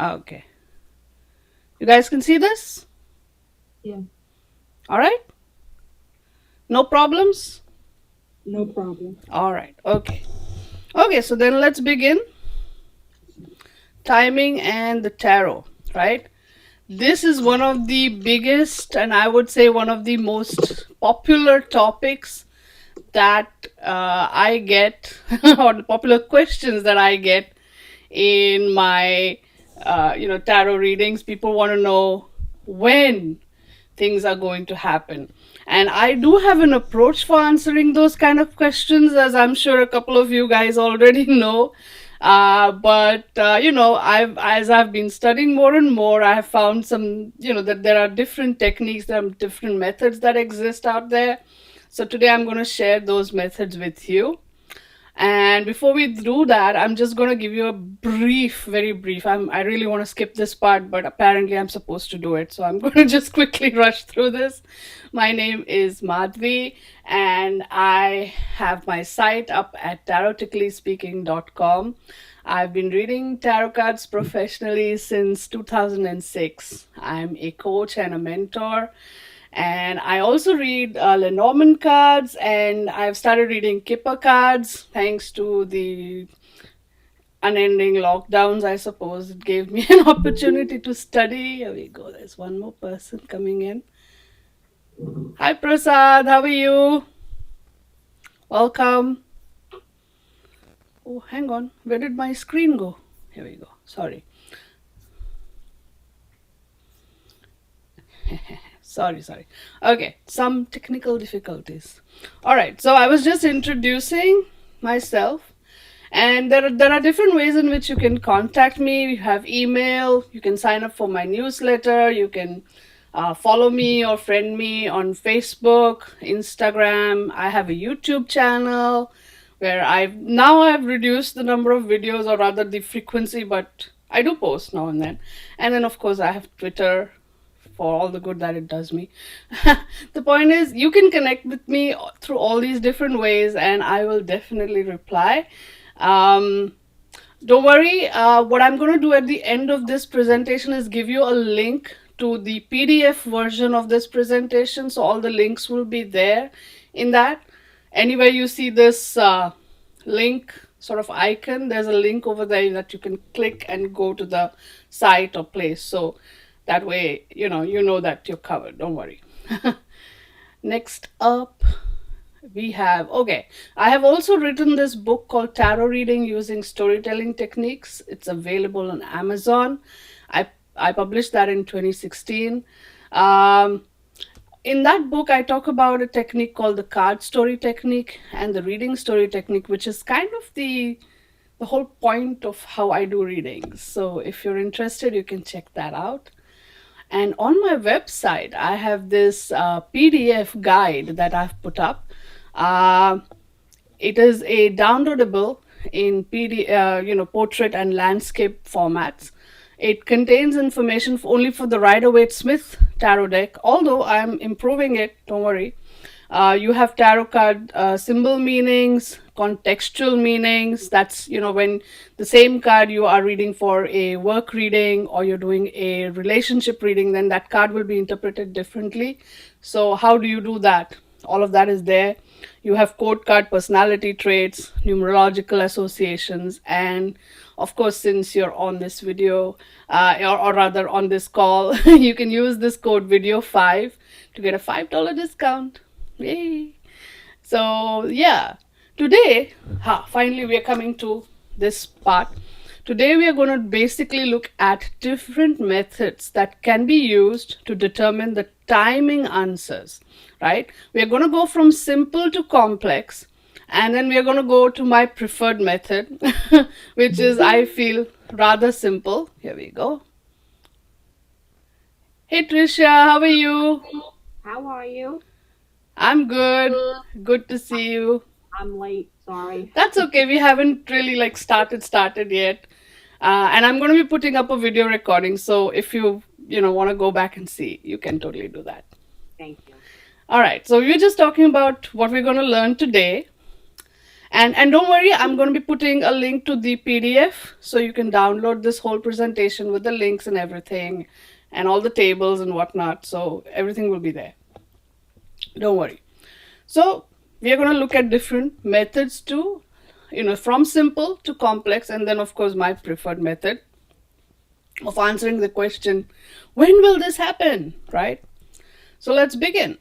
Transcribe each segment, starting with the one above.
Okay. You guys can see this? Yeah, All right? No problems? no problem. All right. Okay. Okay, so then let's begin. Timing and the tarot, right? This is one of the biggest and I would say one of the most popular topics that I get, or the popular questions that I get in my, tarot readings. People want to know when things are going to happen. And I do have an approach for answering those kind of questions, as I'm sure a couple of you guys already know. But as I've been studying more and more, I have found that there are different techniques, there are different methods that exist out there. So today I'm going to share those methods with you. And before we do that, I'm just going to give you a brief, very brief. I really want to skip this part, but apparently I'm supposed to do it. So I'm going to just quickly rush through this. My name is Madhvi, and I have my site up at TaroticallySpeaking.com. I've been reading tarot cards professionally since 2006. I'm a coach and a mentor, and I also read Lenormand cards, and I've started reading Kipper cards thanks to the unending lockdowns, I suppose. It gave me an opportunity to study. Here we go. There's one more person coming in. Hi, Prasad. How are you? Welcome. Oh, hang on. Where did my screen go? Here we go. Sorry. Sorry. Okay, some technical difficulties. All right, so I was just introducing myself, and there are different ways in which you can contact me. You have email, you can sign up for my newsletter, you can follow me or friend me on Facebook, Instagram. I have a YouTube channel where I've reduced the number of videos, or rather the frequency, but I do post now and then. And then of course I have Twitter for all the good that it does me. The point is, you can connect with me through all these different ways, and I will definitely reply. Um, don't worry, what I'm going to do at the end of this presentation is give you a link to the PDF version of this presentation. So all the links will be there in that. Anywhere you see this link sort of icon, there's a link over there that you can click and go to the site or place. So that way, you know that you're covered. Don't worry. Next up, I have also written this book called Tarot Reading Using Storytelling Techniques. It's available on Amazon. I published that in 2016. Um, in that book, I talk about a technique called the card story technique and the reading story technique, which is kind of the whole point of how I do readings. So if you're interested, you can check that out. And on my website, I have this PDF guide that I've put up. Uh, it is a downloadable in portrait and landscape formats. It contains information only for the Rider-Waite-Smith tarot deck, although I'm improving it, don't worry. You have tarot card symbol meanings, contextual meanings. That's, when the same card you are reading for a work reading or you're doing a relationship reading, then that card will be interpreted differently. So, how do you do that? All of that is there. You have code card personality traits, numerological associations, and of course, since you're on this video, or rather on this call, you can use this code video5 to get a $5 discount. Yay! So yeah, today, finally we are coming to this part. Today we are going to basically look at different methods that can be used to determine the timing answers, right? We are going to go from simple to complex, and then we are going to go to my preferred method, which is, I feel, rather simple. Here we go. Hey Trisha, how are you? How are you? I'm good. Good to see you. I'm late, sorry. That's okay. We haven't really started yet. And I'm going to be putting up a video recording. So if you want to go back and see, you can totally do that. Thank you. All right. So we're just talking about what we're going to learn today. And don't worry, I'm going to be putting a link to the PDF so you can download this whole presentation with the links and everything and all the tables and whatnot. So everything will be there. Don't worry. So we are going to look at different methods to, from simple to complex, and then of course my preferred method of answering the question, when will this happen, right? So let's begin.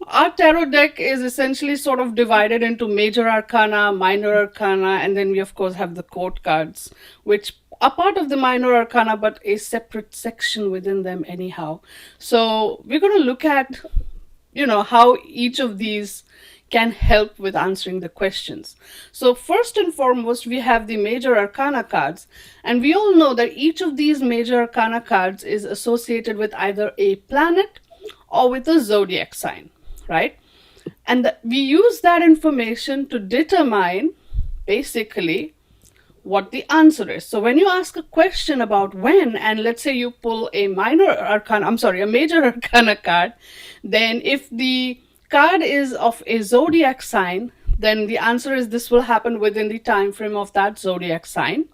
Our tarot deck is essentially sort of divided into major arcana, minor arcana, and then we of course have the court cards, which are part of the minor arcana but a separate section within them anyhow. So we're going to look at how each of these can help with answering the questions. So first and foremost, we have the major arcana cards, and we all know that each of these major arcana cards is associated with either a planet or with a zodiac sign, right? And we use that information to determine basically what the answer is. So when you ask a question about when, and let's say you pull a major arcana card, then if the card is of a zodiac sign, then the answer is this will happen within the time frame of that zodiac sign.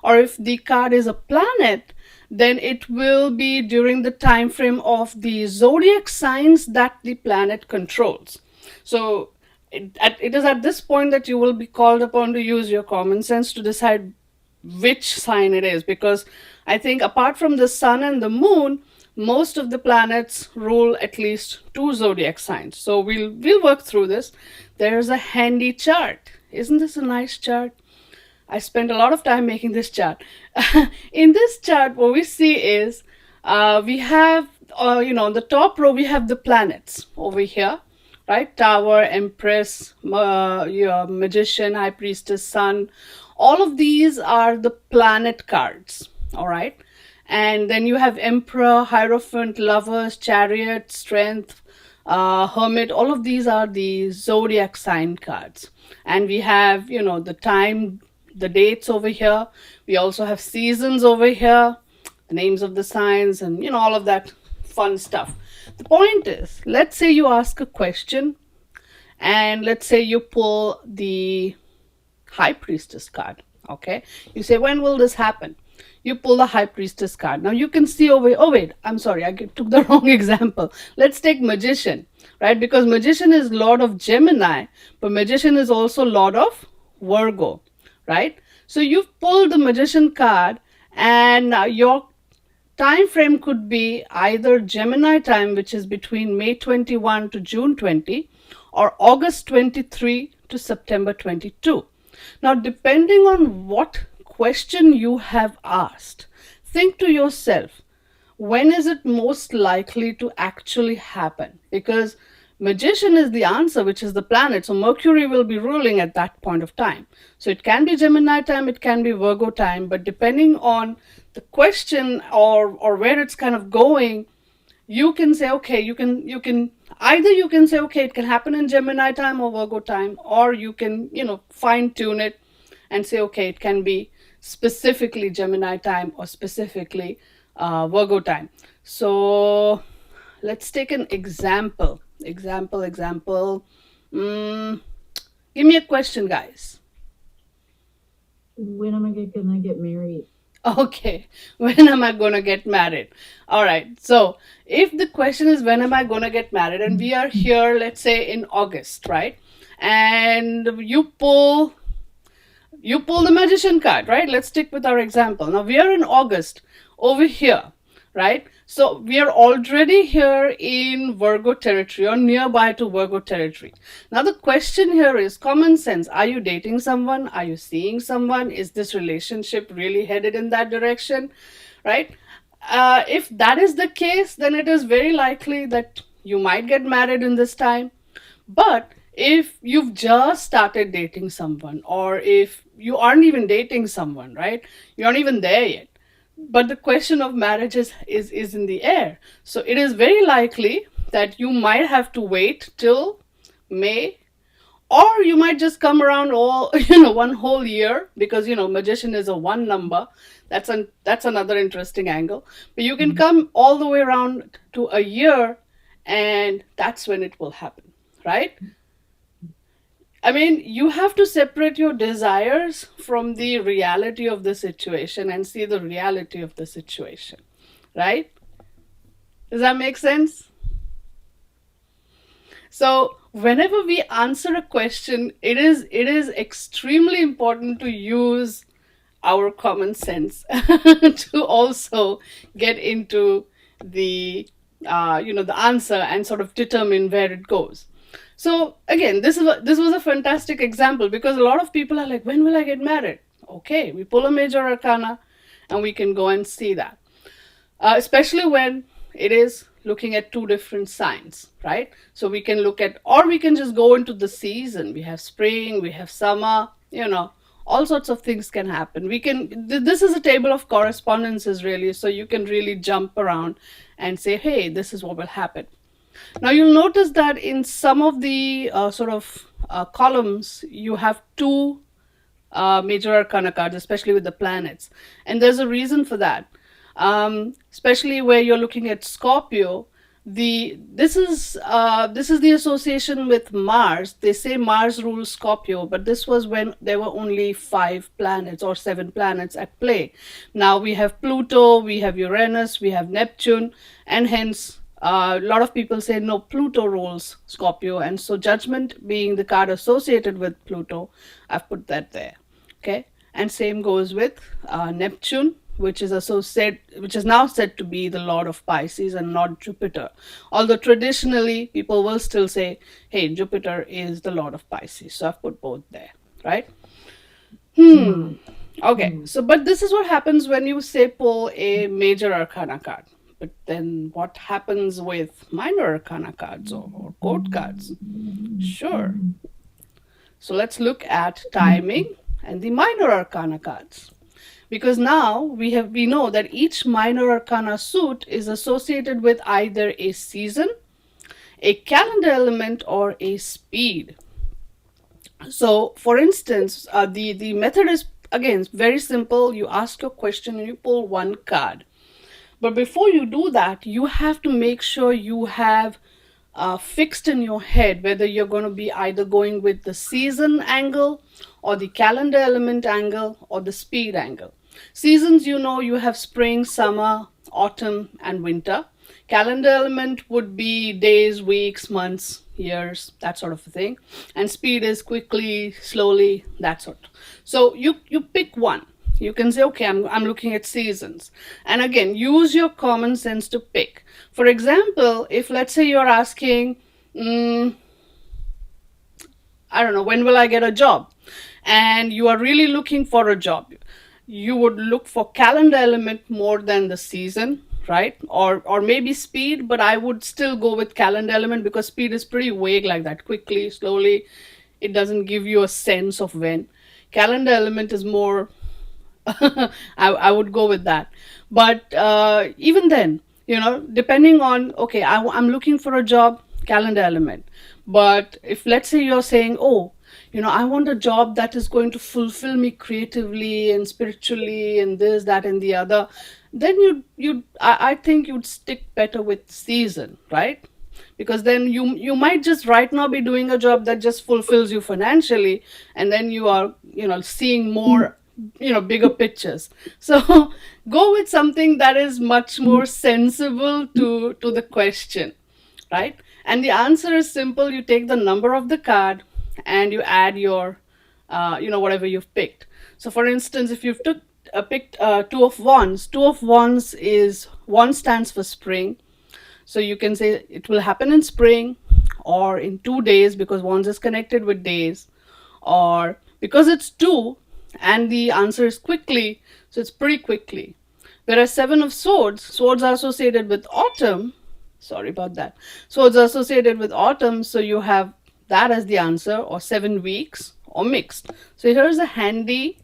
Or if the card is a planet, then it will be during the time frame of the zodiac signs that the planet controls. So it is at this point that you will be called upon to use your common sense to decide which sign it is, because I think apart from the sun and the moon, most of the planets rule at least two zodiac signs. So we'll work through this. There's a handy chart. Isn't this a nice chart? I spent a lot of time making this chart. In this chart, what we see is we have, on the top row, we have the planets over here, right? Tower, Empress, your Magician, High Priestess, Sun. All of these are the planet cards, all right? And then you have Emperor, Hierophant, Lovers, Chariot, Strength, Hermit. All of these are the zodiac sign cards. And we have, the time, the dates over here. We also have seasons over here, the names of the signs, and all of that fun stuff. The point is, let's say you ask a question, and let's say you pull the High Priestess card. Okay, you say, when will this happen? You pull the High Priestess card. Now you can see over. Oh wait, I'm sorry, I took the wrong example. Let's take Magician, right? Because Magician is Lord of Gemini, but Magician is also Lord of Virgo, right? So you've pulled the Magician card, and your time frame could be either Gemini time, which is between May 21 to June 20, or August 23 to September 22. Now, depending on what question you have asked, think to yourself, when is it most likely to actually happen? Because Magician is the answer, which is the planet. So Mercury will be ruling at that point of time. So it can be Gemini time, it can be Virgo time, but depending on the question or where it's kind of going, you can say, okay, you can say, okay, it can happen in Gemini time or Virgo time, or you can, fine tune it and say, okay, it can be specifically Gemini time or specifically Virgo time. So let's take an example. Example. Give me a question, guys. When am I gonna get married? Okay, when am I gonna get married? All right, so if the question is when am I gonna get married, and we are here, let's say in August, right? And you pull the Magician card, right? Let's stick with our example. Now we are in August over here, right? So we are already here in Virgo territory or nearby to Virgo territory. Now the question here is common sense. Are you dating someone? Are you seeing someone? Is this relationship really headed in that direction, right? If that is the case, then it is very likely that you might get married in this time. But if you've just started dating someone, or if you aren't even dating someone, right? You aren't even there yet, but the question of marriage is in the air. So it is very likely that you might have to wait till May, or you might just come around all one whole year, because Magician is a one number. That's another interesting angle. But you can come all the way around to a year, and that's when it will happen, right? I mean, you have to separate your desires from the reality of the situation and see the reality of the situation, right? Does that make sense? So, whenever we answer a question, it is extremely important to use our common sense to also get into the the answer and sort of determine where it goes. So again, this was a fantastic example because a lot of people are like, when will I get married? Okay, we pull a major arcana and we can go and see that, especially when it is looking at two different signs, right? So we can look at, or we can just go into the season. We have spring, we have summer, all sorts of things can happen. This is a table of correspondences, really, so you can really jump around and say, hey, this is what will happen. Now you'll notice that in some of the columns, you have two major arcana cards, especially with the planets. And there's a reason for that. Especially where you're looking at Scorpio, this is the association with Mars. They say Mars rules Scorpio, but this was when there were only 5 planets or 7 planets at play. Now we have Pluto, we have Uranus, we have Neptune, and hence a lot of people say no, Pluto rules Scorpio, and so Judgment being the card associated with Pluto, I've put that there. Okay, and same goes with Neptune, which is now said to be the lord of Pisces and not Jupiter. Although traditionally people will still say, hey, Jupiter is the lord of Pisces. So I've put both there, right? Okay, so but this is what happens when you say pull a major arcana card. But then what happens with minor arcana cards or court cards? Sure. So let's look at timing and the minor arcana cards. Because now we know that each minor arcana suit is associated with either a season, a calendar element, or a speed. So for instance, the method is again very simple. You ask your question and you pull one card. But before you do that, you have to make sure you have fixed in your head whether you're going to be either going with the season angle or the calendar element angle or the speed angle. Seasons, you have spring, summer, autumn, and winter. Calendar element would be days, weeks, months, years, that sort of a thing. And speed is quickly, slowly, that sort. So you pick one. You can say, okay, I'm looking at seasons. And again, use your common sense to pick. For example, if let's say you're asking, I don't know, when will I get a job? And you are really looking for a job. You would look for calendar element more than the season, right? Or maybe speed, but I would still go with calendar element because speed is pretty vague like that. Quickly, slowly, it doesn't give you a sense of when. Calendar element is more I would go with that. But even then, depending on, okay, I'm looking for a job, calendar element. But if let's say you're saying, oh, I want a job that is going to fulfill me creatively and spiritually and this, that, and the other, then I think you'd stick better with season, right? Because then you might just right now be doing a job that just fulfills you financially, and then you are seeing more bigger pictures. So go with something that is much more sensible to the question, right? And the answer is simple. You take the number of the card and you add your whatever you've picked. So for instance, if you've picked two of wands is one stands for spring. So you can say it will happen in spring or in 2 days because wands is connected with days, or because it's 2 and the answer is quickly, so it's pretty quickly. Whereas 7 of swords are associated with autumn. Sorry about that. Swords are associated with autumn, so you have that as the answer, or 7 weeks, or mixed. So here's a handy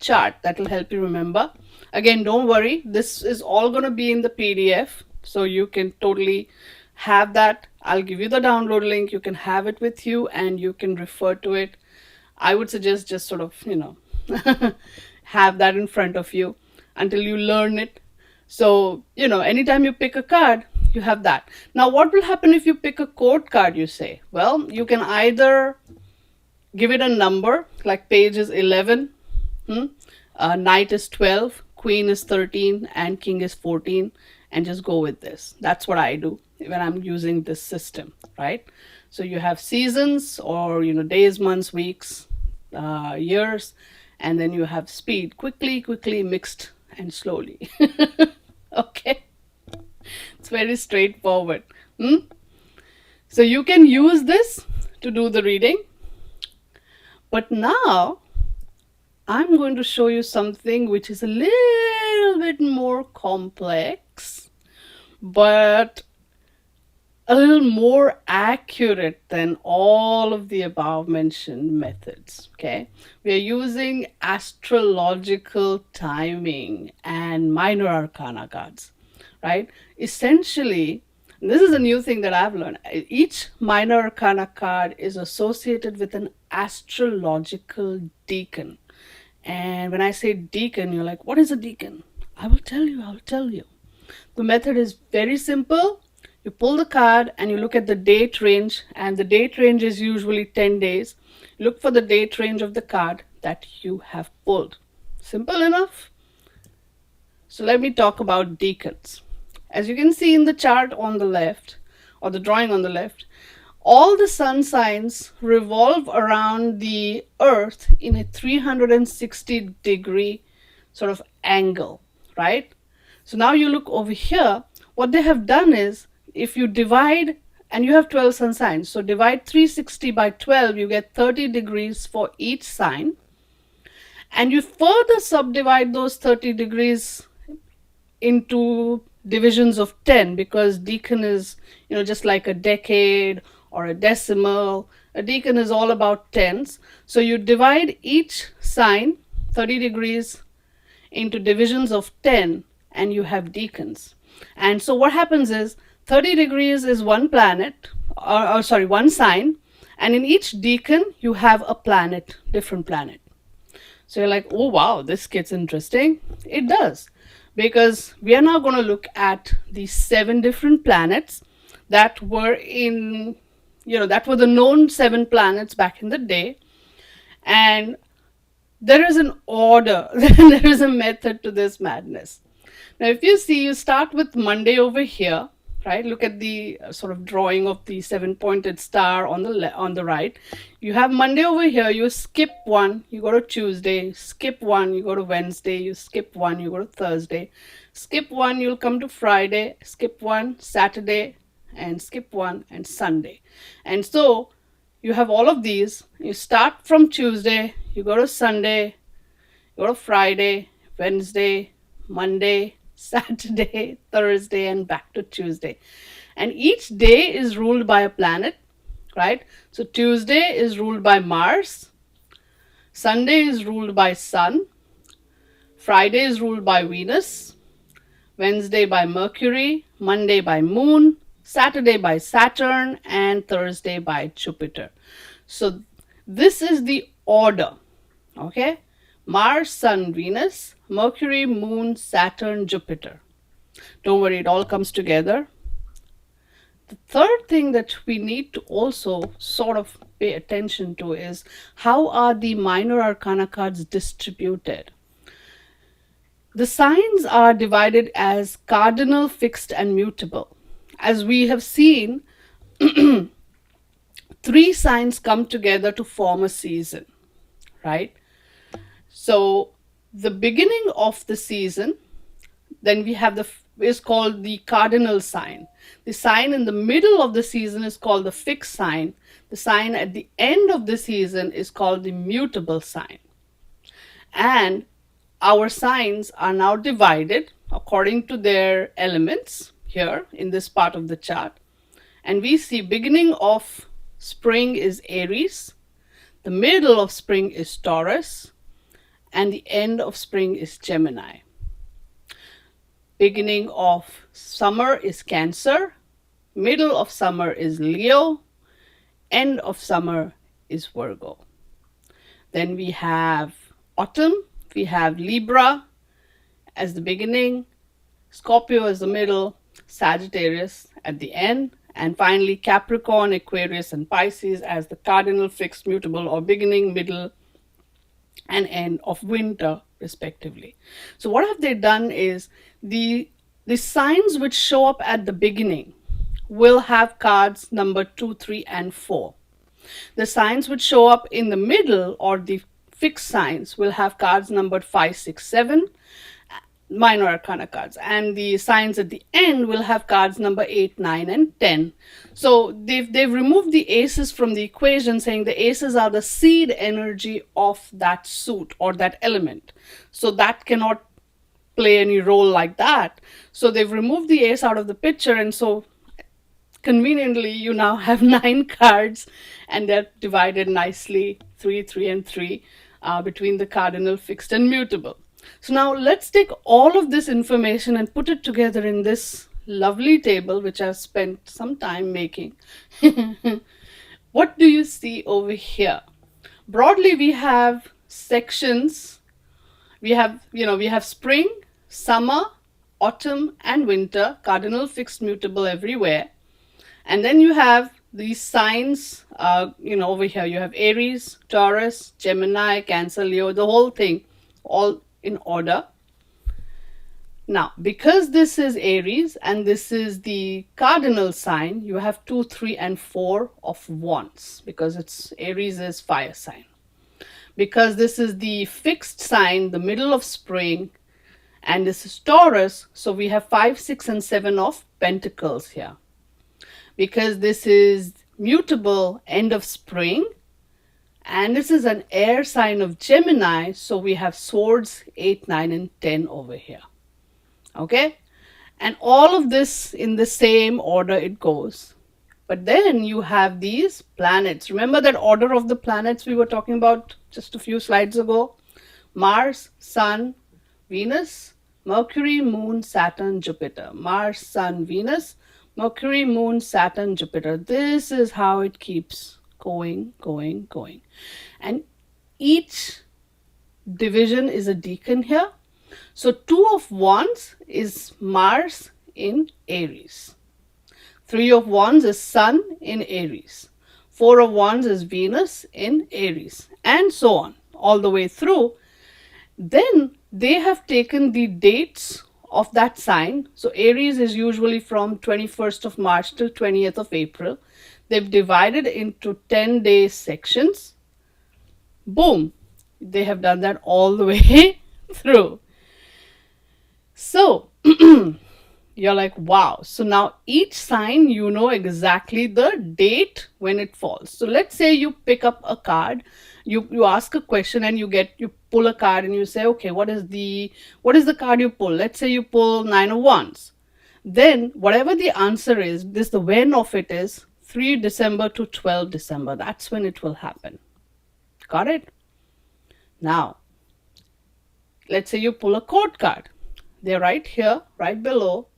chart that will help you remember. Again, don't worry, this is all going to be in the PDF, so you can totally have that. I'll give you the download link. You can have it with you and you can refer to it. I would suggest just sort of, have that in front of you until you learn it. So, anytime you pick a card, you have that. Now, what will happen if you pick a court card, you say? Well, you can either give it a number, like page is 11, knight is 12, queen is 13, and king is 14, and just go with this. That's what I do when I'm using this system, right? So you have seasons, or days, months, weeks, years, and then you have speed, quickly, mixed, and slowly. Okay, it's very straightforward. So you can use this to do the reading. But now I'm going to show you something which is a little bit more complex, but a little more accurate than all of the above mentioned methods. Okay, we are using astrological timing and minor arcana cards, right? Essentially, this is a new thing that I've learned. Each minor arcana card is associated with an astrological decan. And when I say decan, you're like, what is a decan? I will tell you. The method is very simple. You pull the card and you look at the date range, and the date range is usually 10 days. Look for the date range of the card that you have pulled. Simple enough? So let me talk about decans. As you can see in the chart on the left, or the drawing on the left, all the sun signs revolve around the earth in a 360-degree sort of angle, right? So now you look over here, what they have done is, if you divide, and you have 12 sun signs, so divide 360 by 12, you get 30 degrees for each sign. And you further subdivide those 30 degrees into divisions of 10, because decan is, just like a decade or a decimal. A decan is all about tens. So you divide each sign 30 degrees into divisions of 10, and you have decans. And so what happens is, 30 degrees is one planet, one sign, and in each decan you have a planet, different planet. So you're like, oh wow, this gets interesting. It does, because we are now going to look at the 7 different planets that were that were the known 7 planets back in the day. And there is an order, there is a method to this madness. Now, if you see, you start with Monday over here, right? Look at the sort of drawing of the 7-pointed star on the right. You have Monday over here, you skip one, you go to Tuesday, skip one, you go to Wednesday, you skip one, you go to Thursday, skip one, you'll come to Friday, skip one, Saturday, and skip one, and Sunday. And so you have all of these. You start from Tuesday, you go to Sunday, you go to Friday, Wednesday, Monday, Saturday, Thursday, and back to Tuesday. And each day is ruled by a planet, right? So Tuesday is ruled by Mars, Sunday is ruled by Sun, Friday is ruled by Venus, Wednesday by Mercury, Monday by Moon, Saturday by Saturn, and Thursday by Jupiter. So this is the order, okay? Mars, Sun, Venus, Mercury, Moon, Saturn, Jupiter. Don't worry, it all comes together. The third thing that we need to also sort of pay attention to is, how are the minor arcana cards distributed? The signs are divided as cardinal, fixed, and mutable. As we have seen, 3 signs come together to form a season, right? So the beginning of the season, then we have is called the cardinal sign. The sign in the middle of the season is called the fixed sign. The sign at the end of the season is called the mutable sign. And our signs are now divided according to their elements here in this part of the chart. And we see beginning of spring is Aries, the middle of spring is Taurus, and the end of spring is Gemini. Beginning of summer is Cancer, middle of summer is Leo, end of summer is Virgo. Then we have autumn, we have Libra as the beginning, Scorpio as the middle, Sagittarius at the end, And finally, Capricorn, Aquarius, and Pisces as the cardinal, fixed, mutable, or beginning, middle, and end of winter, respectively. So what have they done is the signs which show up at the beginning will have cards number 2, 3, and 4. The signs which show up in the middle, or the fixed signs, will have cards numbered 5, 6, 7, minor arcana cards, and the signs at the end will have cards number 8, 9, and 10. So they've removed the aces from the equation, saying the aces are the seed energy of that suit or that element, so that cannot play any role like that. So they've removed the ace out of the picture, and so conveniently you now have 9 cards, and they're divided nicely 3, 3, and 3 between the cardinal, fixed, and mutable. So now let's take all of this information and put it together in this lovely table, which I've spent some time making. What do you see over here? Broadly, we have sections. We have spring, summer, autumn, and winter, cardinal, fixed, mutable everywhere. And then you have these signs, over here you have Aries, Taurus, Gemini, Cancer, Leo, the whole thing, all in order. Now, because this is Aries and this is the cardinal sign, you have 2, 3, and 4 of wands, because it's Aries is fire sign. Because this is the fixed sign, the middle of spring, and this is Taurus, so we have 5, 6, and 7 of pentacles here. Because this is mutable, end of spring, and this is an air sign of Gemini, so we have swords, 8, 9, and 10 over here. Okay, and all of this in the same order it goes. But then you have these planets. Remember that order of the planets we were talking about just a few slides ago? Mars, Sun, Venus, Mercury, Moon, Saturn, Jupiter. Mars, Sun, Venus, Mercury, Moon, Saturn, Jupiter. This is how it keeps going. And each division is a decan here. So 2 of wands is Mars in Aries. 3 of wands is Sun in Aries. 4 of wands is Venus in Aries. And so on, all the way through. Then they have taken the dates of that sign. So Aries is usually from 21st of March till 20th of April. They've divided into 10-day sections. Boom. They have done that all the way through. So you're like, wow. So now each sign, you know exactly the date when it falls. So let's say you pick up a card, you ask a question, and you pull a card and you say, okay, what is the card you pull? Let's say you pull 9 of wands. Then whatever the answer is, the when of it is 3 December to 12 December. That's when it will happen. Got it? Now, let's say you pull a court card. They're right here, right below.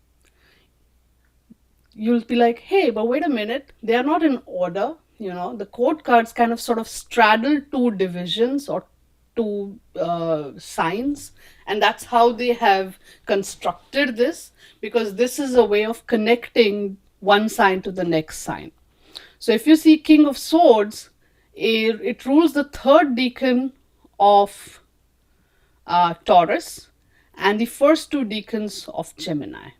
You'll be like, hey, but wait a minute. They are not in order. The court cards kind of sort of straddle 2 divisions or 2 signs. And that's how they have constructed this, because this is a way of connecting one sign to the next sign. So if you see King of Swords, it rules the 3rd decan of Taurus and the first 2 decans of Gemini.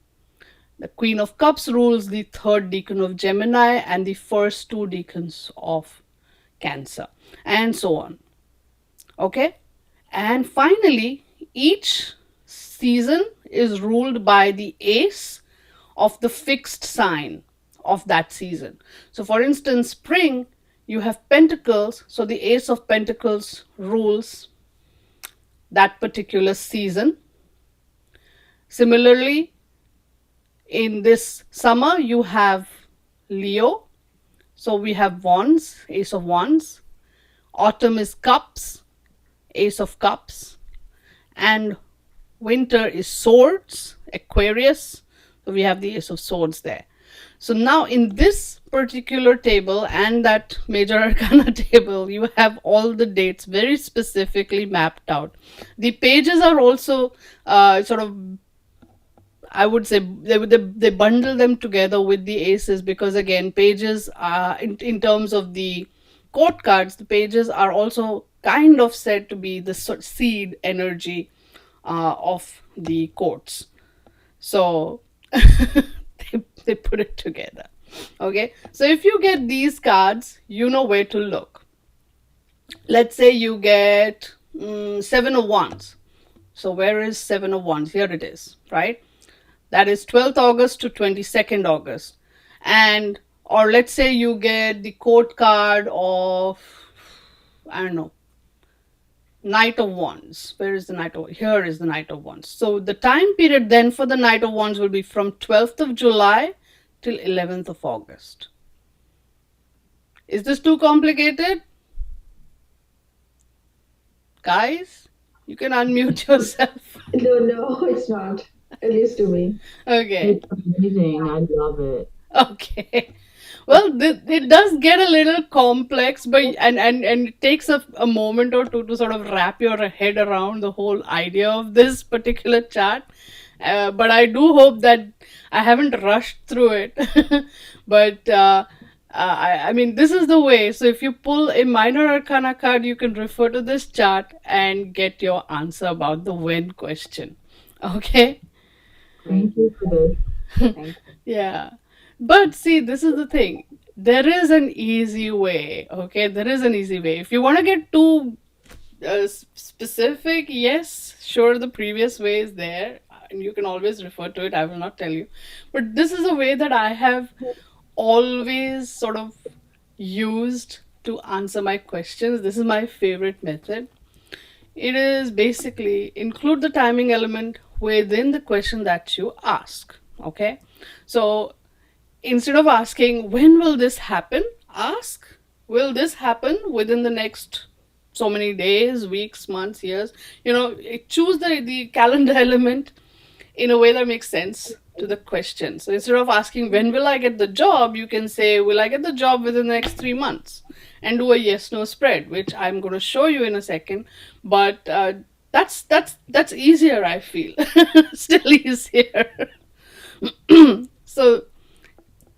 The Queen of Cups rules the 3rd decan of Gemini and the first 2 decans of Cancer, and so on. Okay? And finally, each season is ruled by the ace of the fixed sign of that season. So for instance, spring, you have pentacles, so the ace of pentacles rules that particular season. Similarly, in this summer, you have Leo. So we have wands, ace of wands. Autumn is cups, ace of cups. And winter is swords, Aquarius. So we have the ace of swords there. So now in this particular table and that major arcana table, you have all the dates very specifically mapped out. The pages are also I would say they bundle them together with the aces because again, pages are in terms of the court cards, the pages are also kind of said to be the seed energy of the courts. So they put it together. Okay, so if you get these cards, you know where to look. Let's say you get seven of wands. So where is seven of wands? Here it is, right? That is 12th August to 22nd August. And or let's say you get the court card of, I don't know, Knight of Wands. Where is the Knight of? Here is the Knight of Wands. So the time period then for the Knight of Wands will be from 12th of July till 11th of August. Is this too complicated? Guys, you can unmute yourself. No, it's not. At least to me. Okay. It's amazing. I love it. Okay. Well, it does get a little complex, but and it takes a moment or two to sort of wrap your head around the whole idea of this particular chart. But I do hope that I haven't rushed through it. But I mean, this is the way. So if you pull a minor arcana card, you can refer to this chart and get your answer about the when question. Okay. Thank you for this. Thank Yeah. But see, this is the thing. There is an easy way. Okay. There is an easy way. If you want to get too specific, yes, sure, the previous way is there. And you can always refer to it. I will not tell you. But this is a way that I have always sort of used to answer my questions. This is my favorite method. It is basically include the timing element within the question that you ask. Okay. So instead of asking, when will this happen? Ask, will this happen within the next so many days, weeks, months, years? Choose the calendar element in a way that makes sense to the question. So instead of asking, when will I get the job? You can say, will I get the job within the next 3 months? And do a yes no spread, which I'm going to show you in a second. But that's easier, I feel. Still easier. So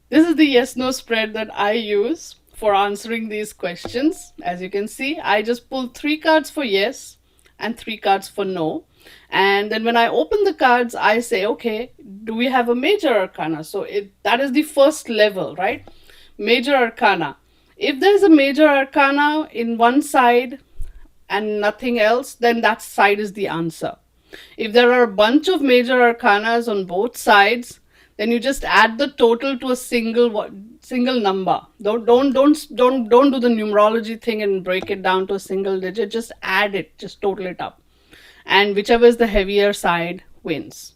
this is the yes no spread that I use for answering these questions. As you can see, I just pull 3 cards for yes and 3 cards for no. And then when I open the cards, I say, okay, do we have a major arcana? So that is the first level, right? Major arcana. If there's a major arcana in one side and nothing else, then that side is the answer. If there are a bunch of major arcanas on both sides, then you just add the total to a single number. Don't do the numerology thing and break it down to a single digit. Just add it, just total it up, and whichever is the heavier side wins.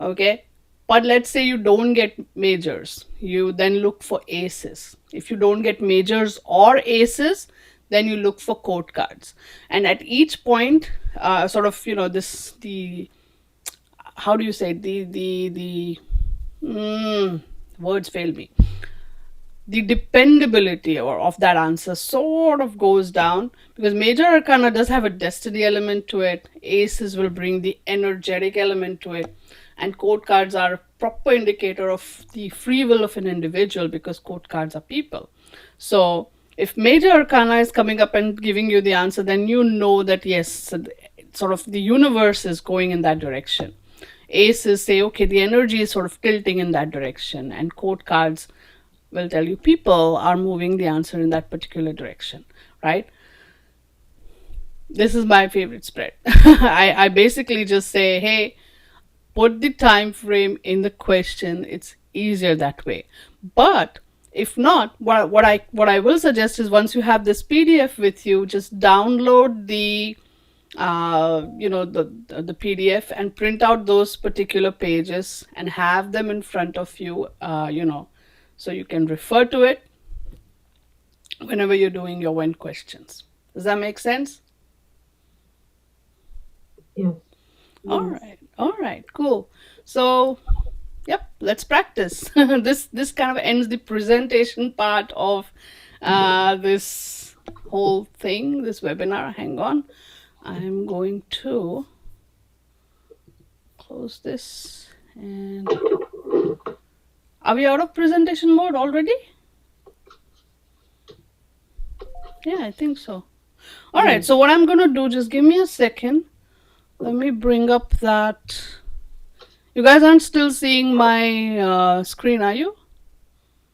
Okay. But let's say you don't get majors, you then look for aces. If you don't get majors or aces, then you look for court cards. And at each point, sort of, the how do you say it? The words fail me. The dependability of that answer sort of goes down, because major arcana does have a destiny element to it. Aces will bring the energetic element to it, and court cards are a proper indicator of the free will of an individual, because court cards are people. So if major arcana is coming up and giving you the answer, then you know that yes, sort of the universe is going in that direction. Aces say, okay, the energy is sort of tilting in that direction, and court cards will tell you people are moving the answer in that particular direction, right? This is my favorite spread. I basically just say, hey, put the time frame in the question. It's easier that way. But if not, what I will suggest is, once you have this PDF with you, just download the the PDF and print out those particular pages and have them in front of you, so you can refer to it whenever you're doing your when questions. Does that make sense? you. Yes. All right, cool. So, yep, let's practice. This kind of ends the presentation part of this whole thing, this webinar. Hang on, I'm going to close this And are we out of presentation mode already? Yeah, I think so. All right, so what I'm going to do, just give me a second. Let me bring up that. You guys aren't still seeing my screen, are you?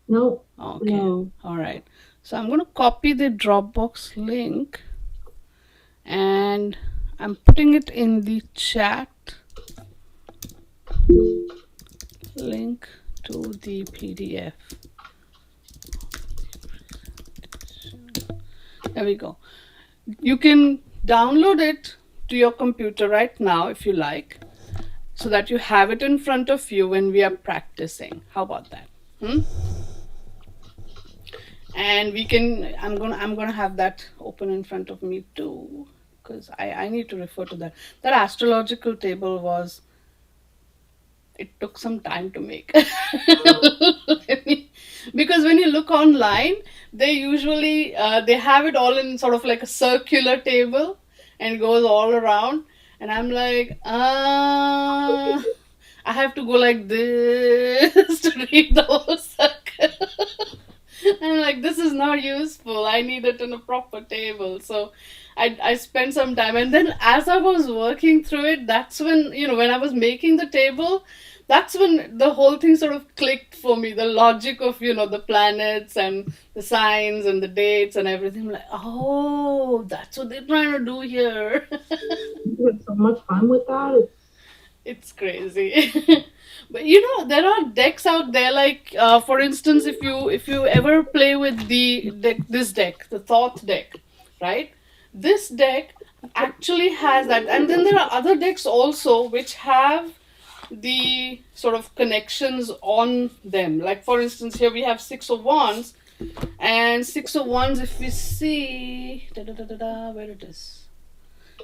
No. Okay. No. All right. So I'm going to copy the Dropbox link and I'm putting it in the chat. Link to the PDF. There we go. You can download it to your computer right now if you like, so that you have it in front of you when we are practicing. How about that? And we can, I'm gonna have that open in front of me too, because I need to refer to that. That astrological table was, it took some time to make. Because when you look online, they usually they have it all in sort of like a circular table and it goes all around, and I'm like, I have to go like this to read the whole circle. And like, this is not useful. I need it in a proper table. So I spent some time. And then as I was working through it, that's when, when I was making the table, that's when the whole thing sort of clicked for me. The logic of, the planets and the signs and the dates and everything. I'm like, oh, that's what they're trying to do here. You had so much fun with that. It's crazy. But there are decks out there, like for instance, if you ever play with the deck, this deck, the Thoth deck, right? This deck actually has that, and then there are other decks also which have the sort of connections on them. Like for instance, here we have Six of Wands, and Six of Wands, if we see where it is,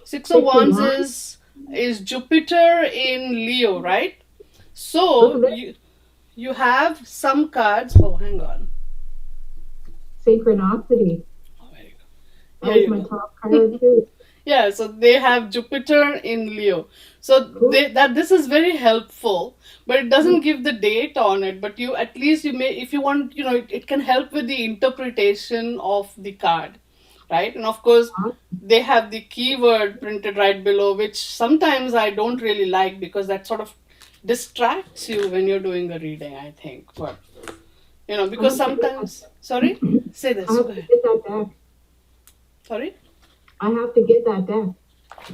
Six of Wands is Jupiter in Leo, right? So you have some cards. Oh, hang on. Synchronicity. Oh, there you go. That was my top card too. Yeah, so they have Jupiter in Leo. So this is very helpful, but it doesn't give the date on it. But you, at least you may, if you want, it can help with the interpretation of the card, right? And of course, they have the keyword printed right below, which sometimes I don't really like, because that sort of distracts you when you're doing the reading, I think. But because sometimes, sorry, say this. I have to get that deck. Sorry, I have to get that deck.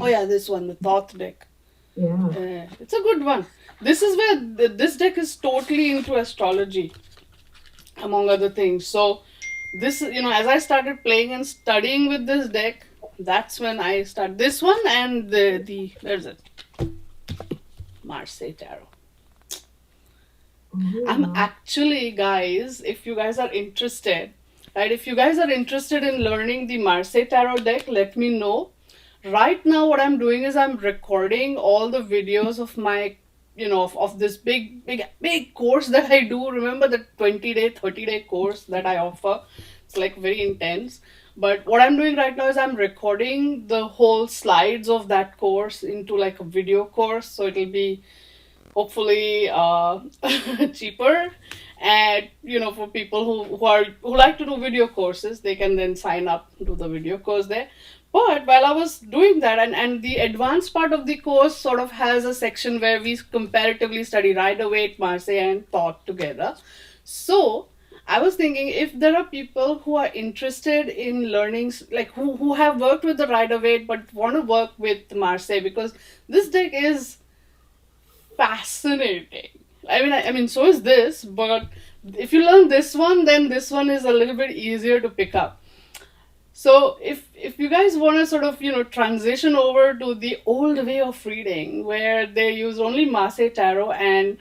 Oh yeah, this one, the Thoth deck. Yeah. It's a good one. This is where this deck is totally into astrology, among other things. So this, as I started playing and studying with this deck, that's when I started this one, and the where's it? Marseille Tarot. I'm actually, guys, if you guys are interested, right? If you guys are interested in learning the Marseille Tarot deck, let me know. Right now, what I'm doing is I'm recording all the videos of my, of this big course that I do. Remember the 20-day, 30-day course that I offer? It's like very intense. But what I'm doing right now is I'm recording the whole slides of that course into like a video course. So it'll be hopefully cheaper, and for people who like to do video courses, they can then sign up to the video course there. But while I was doing that, and the advanced part of the course sort of has a section where we comparatively study Rider-Waite, Marseille, and Thoth together. So I was thinking, if there are people who are interested in learning, like who have worked with the Rider-Waite but want to work with Marseille, because this deck is fascinating. I mean, so is this, but if you learn this one, then this one is a little bit easier to pick up. So if you guys want to sort of, transition over to the old way of reading, where they use only Marseille Tarot and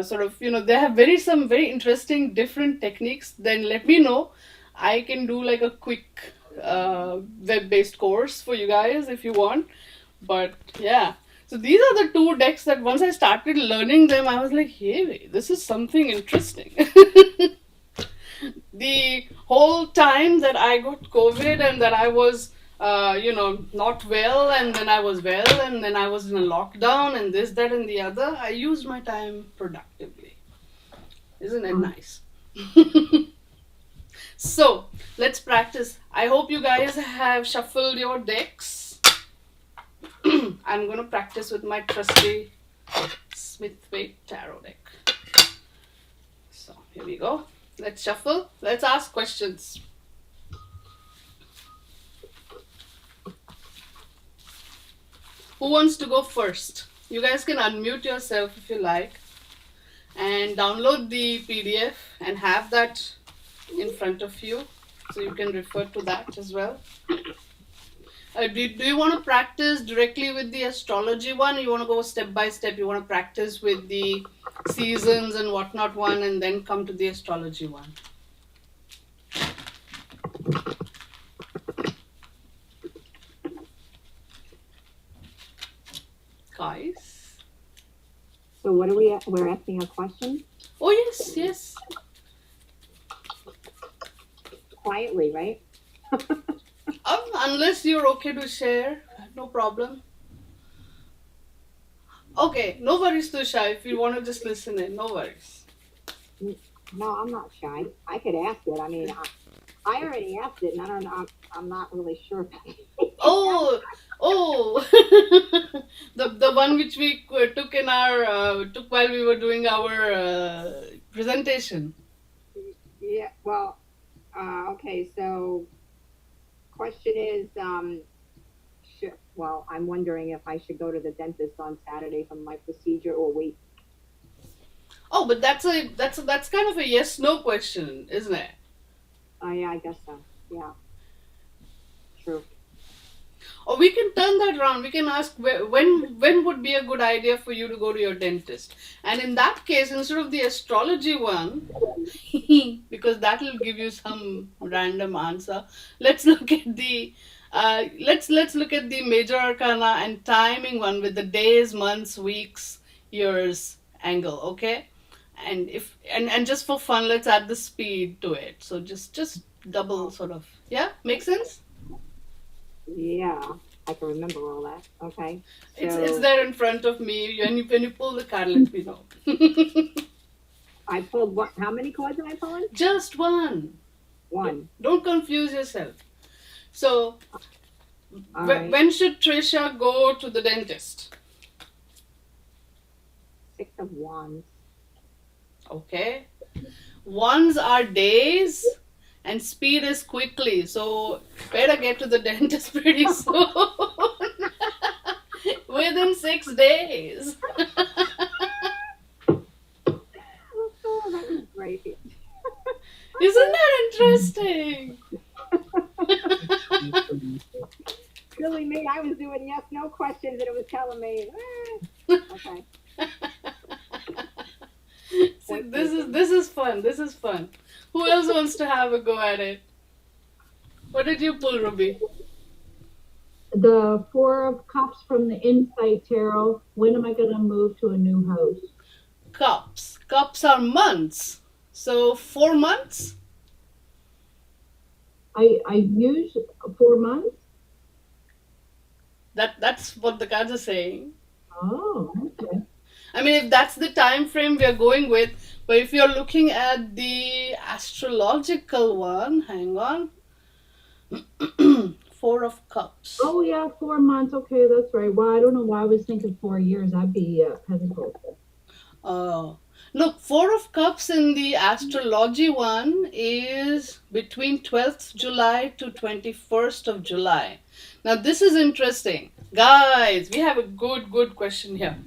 sort of, they have some very interesting different techniques, then let me know. I can do like a quick web-based course for you guys if you want. But yeah, so these are the two decks that once I started learning them, I was like, hey, this is something interesting. The whole time that I got COVID and that I was not well, and then I was well, and then I was in a lockdown, and this, that, and the other. I used my time productively. Isn't it nice? So, let's practice. I hope you guys have shuffled your decks. I'm going to practice with my trusty Smith-Waite tarot deck. So, here we go. Let's shuffle. Let's ask questions. Who wants to go first? You guys can unmute yourself if you like and download the PDF and have that in front of you so you can refer to that as well. Do you want to practice directly with the astrology one? Or you want to go step by step? You want to practice with the seasons and whatnot one and then come to the astrology one? Guys? So what are we're asking a question? Oh, yes, yes. Quietly, right? Unless you're okay to share, no problem. Okay, no worries, Tusha. If you want to just listen in, no worries. No, I'm not shy. I could ask it. I mean, I already asked it, and I don't know. I'm not really sure. Oh, the one which we took in our took while we were doing our presentation. Yeah. Well. Okay. So, question is, well, I'm wondering if I should go to the dentist on Saturday for my procedure or wait. Oh, but that's kind of a yes/no question, isn't it? Oh yeah, I guess so. Yeah. True. Or we can turn that around. We can ask when would be a good idea for you to go to your dentist. And in that case, instead of the astrology one, because that will give you some random answer, let's look at the let's look at the major arcana and timing one with the days, months, weeks, years angle. Okay, and if and just for fun, let's add the speed to it. So just double sort of, yeah, make sense. Yeah, I can remember all that. Okay. So, It's there in front of me. When you pull the card, let me know. I pulled what? How many cards am I pulling? Just one. One. Don't confuse yourself. So, All right. when should Trisha go to the dentist? 6 of Wands. Okay. Ones are days and speed is quickly. So, better get to the dentist pretty soon. Within 6 days. Oh, that was great. Isn't that interesting? Silly me, I was doing yes, no questions, and it was telling me. Okay. See, this is fun. This is fun. Who else wants to have a go at it? What did you pull, Ruby? The 4 of Cups from the Insight Tarot. When am I going to move to a new house? Cups. Cups are months. So 4 months? I use 4 months. That's what the cards are saying. Oh, okay. I mean, if that's the time frame we are going with, but if you're looking at the astrological one, hang on. 4 of Cups. Oh yeah, 4 months. Okay, that's right. Well, I don't know why I was thinking 4 years. That'd be Pentacles. Look, 4 of Cups in the astrology one is between 12th July to 21st of July. Now, this is interesting. Guys, we have a good question here.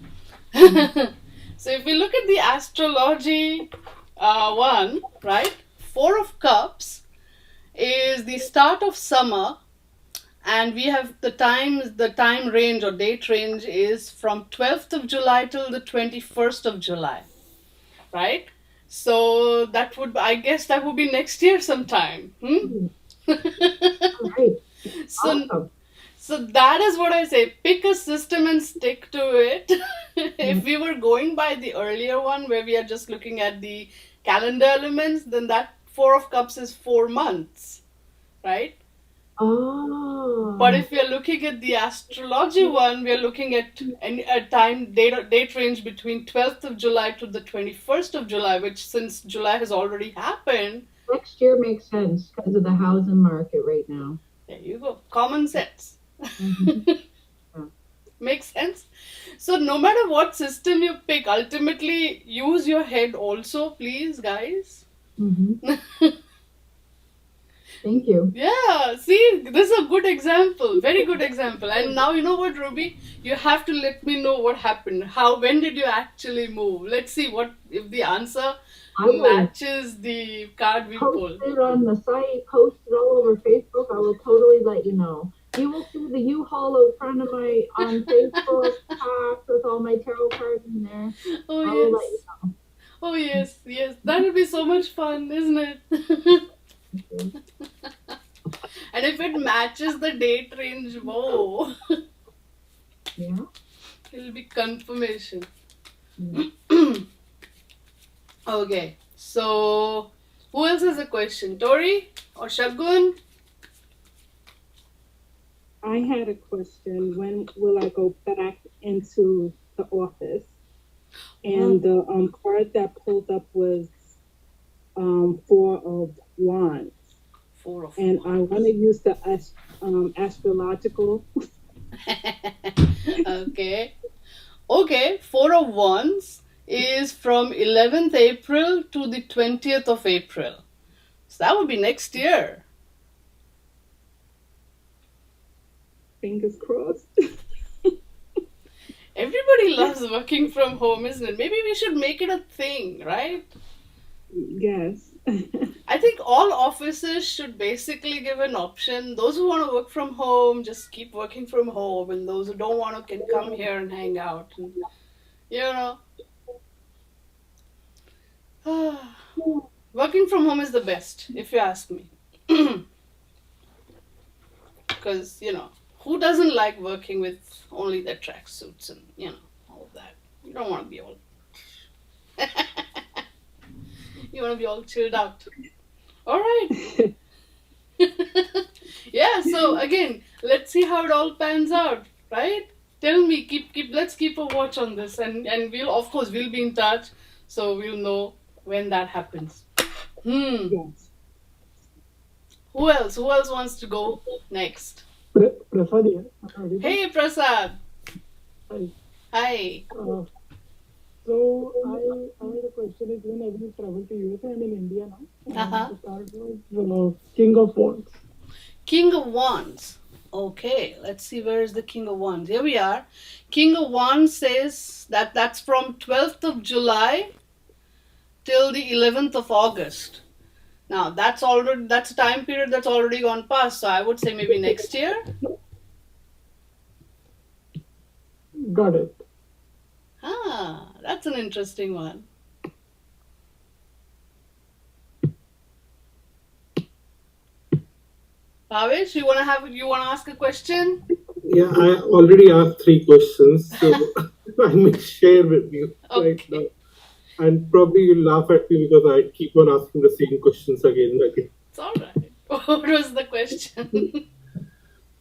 So, if we look at the astrology one, right? 4 of Cups is the start of summer, and we have the time range or date range is from 12th of July till the 21st of July, right? So that would, I guess that would be next year sometime. Right. So that is what I say. Pick a system and stick to it. If we were going by the earlier one where we are just looking at the calendar elements, then that 4 of Cups is 4 months, right? But Oh. if we are looking at the astrology one, we are looking at a time date range between 12th of July to the 21st of July, which since July has already happened, Next year makes sense because of the housing market right now. there you go. Common sense. Hmm. Yeah. Makes sense. So no matter what system you pick, ultimately use your head also, please, guys. Hmm. Thank you. Yeah, see, this is a good example, very good example. And now you know what, Ruby? You have to let me know what happened. When did you actually move? Let's see what if the answer I will matches the card we post pull. it on the site, post it all over Facebook. I will totally let you know. You will see the U-Haul in front of my on Facebook packed with all my tarot cards in there. Oh I will let you yes, oh yes, yes. That would be so much fun, isn't it? know. And if it matches the date range, whoa, Yeah. it'll be confirmation. Yeah. Okay, so who else has a question? Tori or Shagun? I had a question. When will I go back into the office? Oh, And the card that pulled up was Four of Wands. four of And I want to use the astrological. okay. Okay, Four of Wands is from 11th April to the 20th of April. So that would be next year. Fingers crossed. Everybody loves working from home, isn't it? Maybe we should make it a thing, right? Yes. I think all offices should basically give an option. Those who want to work from home, just keep working from home, and those who don't want to can come here and hang out. And, you know, working from home is the best, if you ask me. Because who doesn't like working with only their tracksuits and all of that. You don't want to be all you want to be all chilled out. All right. Yeah, so again, let's see how it all pans out, right? Tell me, keep let's keep a watch on this, and we'll, of course, we'll be in touch, so we'll know when that happens. Yes. Who else wants to go next? Prasad here. Am I audible? Hey, Prasad. Hi. Hi. So I had a question is whenever you travel to USA, I'm in India now. Uh-huh. The card was King of Wands. King of Wands. Okay, let's see, where is the King of Wands? Here we are. King of Wands says that that's from 12th of July till the 11th of August. Now that's a time period that's already gone past, so I would say maybe next year. Got it. Ah, that's an interesting one. Bhavesh, you wanna ask a question? Yeah, I already asked three questions, so I may share with you right now. Okay, And probably you'll laugh at me because I keep on asking the same questions again and again. it's all right. What was the question?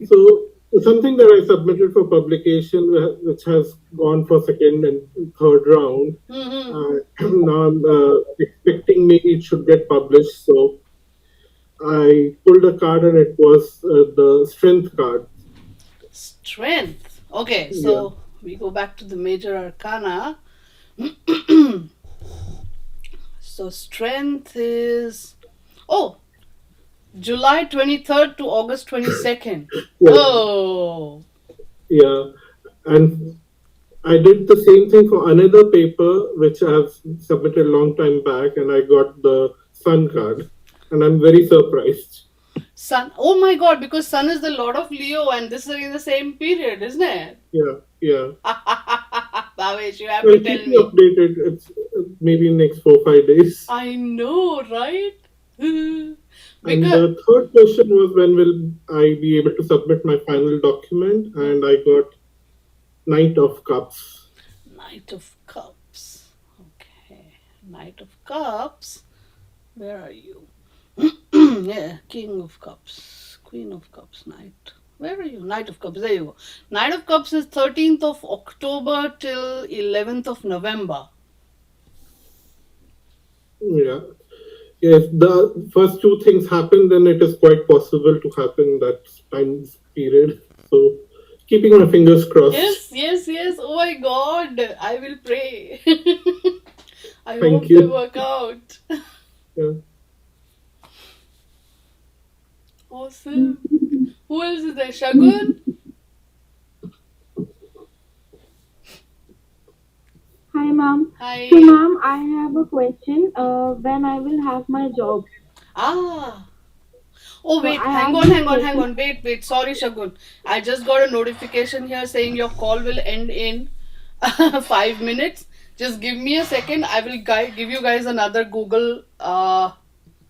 So something that I submitted for publication, which has gone for second and third round. Mm-hmm. Now I'm expecting maybe it should get published. So I pulled a card and it was the strength card. Strength. Okay, Yeah. so we go back to the major arcana. So strength is July 23rd to August 22nd. Yeah. Whoa. Yeah. And I did the same thing for another paper which I have submitted a long time back, and I got the Sun card, and I'm very surprised. Sun. Oh my god, because Sun is the Lord of Leo and this is in the same period, isn't it? Yeah, yeah. Bhavesh, you have Well, to tell keep me me. updated. It's maybe next 4 5 days. I know, right? And Because the third question was when will I be able to submit my final document? And I got Knight of Cups. Knight of Cups. Okay. Knight of Cups. Where are you? Yeah, King of Cups. Queen of Cups, Knight. Where are you? Knight of Cups. There you go. Knight of Cups is 13th of October till 11th of November. Yeah. If the first two things happen, then it is quite possible to happen that time period. So, keeping my fingers crossed. Yes. Oh my God. I will pray. I Thank hope you. they work out. Yeah. Awesome. Who else is there? Shagun? Hi, ma'am. Hi. So, ma'am, I have a question. When I will have my job? Ah. Oh, So wait. I Hang have on. this question. Wait. Sorry, Shagun. I just got a notification here saying your call will end in 5 minutes. Just give me a second. I will give you guys another Google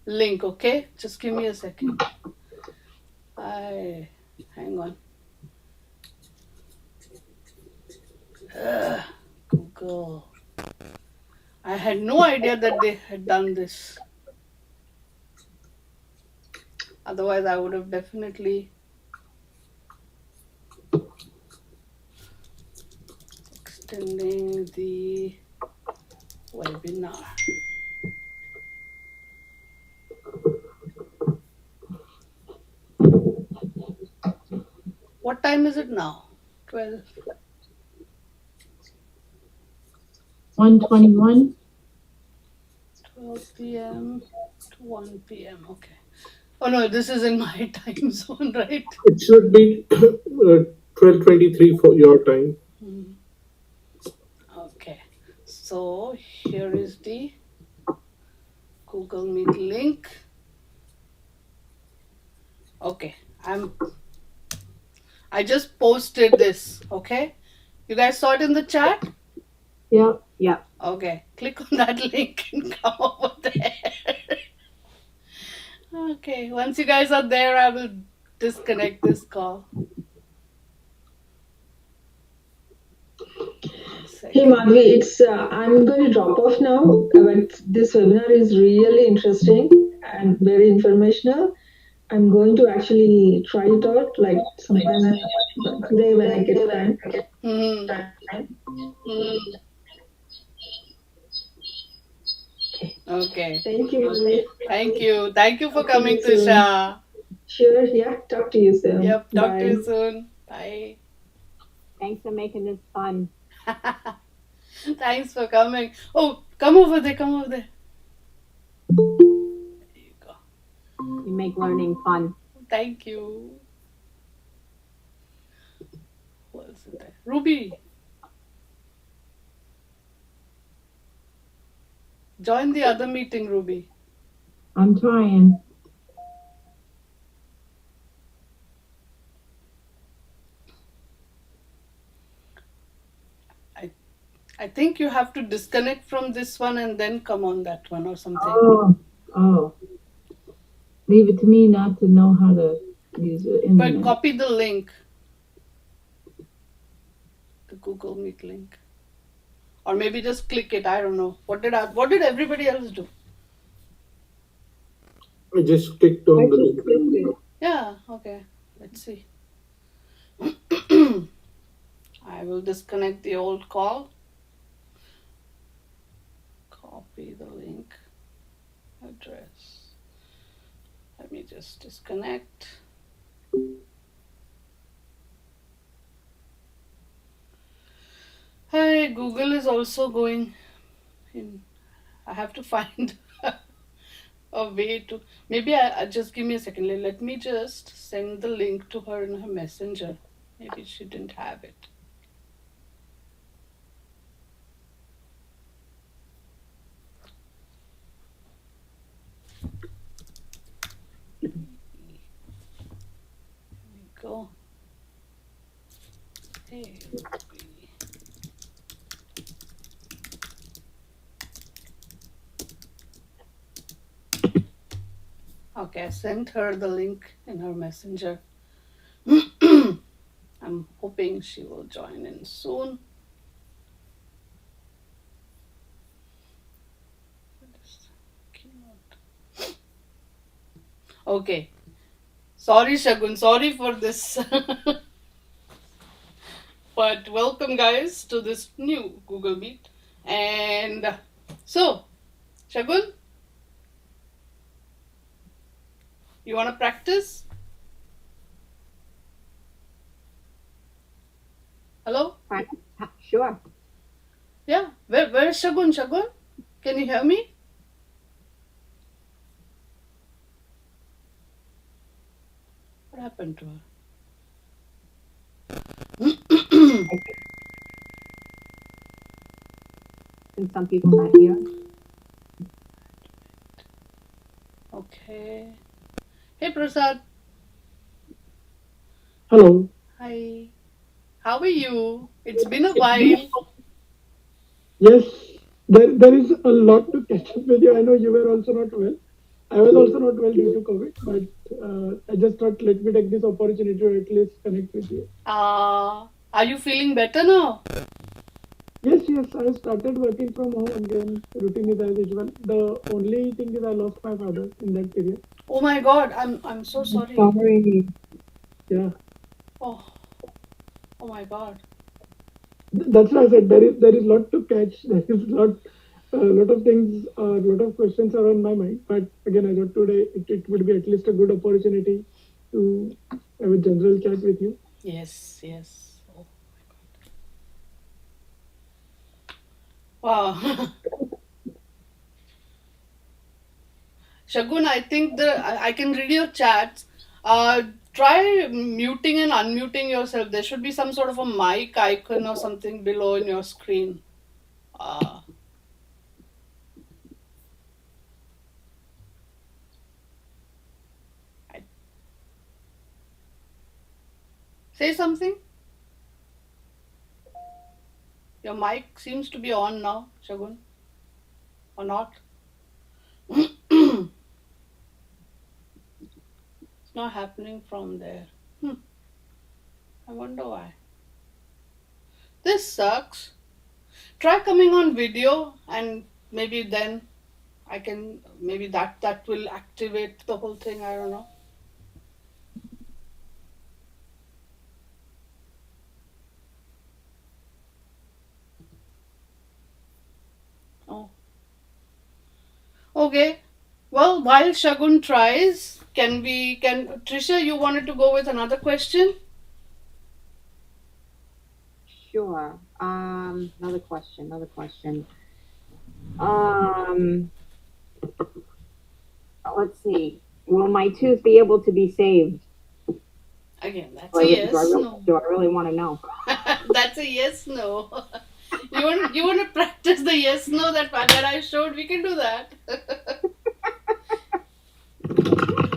link, okay? Just give me a second. Hang on. Google. I had no idea that they had done this. Otherwise, I would have definitely extending the webinar. What time is it now? 12. 121. 12 p.m. to 1 p.m. Okay. Oh no, this is in my time zone, right? It should be 12:23 for your time. Okay. So here is the Google Meet link. Okay. I just posted this, okay? You guys saw it in the chat? Yep. Yep. Okay. Click on that link and come over there. Okay. Once you guys are there, I will disconnect this call. Hey Madhvi, it's I'm going to drop off now, but this webinar is really interesting and very informational. I'm going to actually try it out like sometime today when I get time. Okay. Thank you, Madhvi. Thank you for Talk to coming, you soon. Tisha. Sure, yeah. Talk to you soon. Yep. Talk to Bye. you soon. Bye. Thanks for making this fun. Thanks for coming. Oh, come over there. Come over there. There you go. You make learning fun. Thank you. Who else is there? Ruby. Join the other meeting, Ruby. I'm trying. I think you have to disconnect from this one and then come on that one or something. Oh. Leave it to me not to know how to use the internet. But copy the link. The Google Meet link. Or maybe just click it. I don't know. What did everybody else do? I just clicked on the link. Yeah, okay. Let's see. I will disconnect the old call. Copy the link address. Let me just disconnect. Hey, Google is also going in. I have to find a way to. Maybe I just give me a second. Let me just send the link to her in her messenger. Maybe she didn't have it. Here we go. Hey, Ruby. Okay, I sent her the link in her messenger. I'm hoping she will join in soon. Okay, Sorry, Shagun. Sorry for this. But welcome, guys, to this new Google Meet. And so, Shagun, you want to practice? Hello? Fine. Sure. Yeah. Where is Shagun? Shagun? Can you hear me? What happened to her? Since some people not here. Okay. Hey, Prasad. Hello. Hi. How are you? It's been a while. Yes, there is a lot to catch up with you. I know you were also not well. I was also not well due to COVID, but I just thought let me take this opportunity to at least connect with you. Are you feeling better now? Yes, I started working from home again. Routine is as usual. The only thing is I lost my father in that period. Oh my God, I'm so sorry. Sorry. Yeah, Oh, oh my God. that's why I said there is lot to catch. There is lot of things, lot of questions are on my mind. But again, I thought today it would be at least a good opportunity to have a general chat with you. Yes, yes. Oh my God. Wow. Shagun, I think I can read your chats. Try muting and unmuting yourself. There should be some sort of a mic icon or something below in your screen. Uh, I- Say something. Your mic seems to be on now, Shagun, or not? It's not happening from there. I wonder why. This sucks. Try coming on video and maybe then I can maybe that will activate the whole thing. I don't know. Oh. Okay. Well, while Shagun tries, can Trisha, you wanted to go with another question? Sure. Another question. Um, let's see. Will my tooth be able to be saved? Again, that's a yes, no. Do I really want to know? That's a yes, no. You want to practice the yes, no that I showed? We can do that.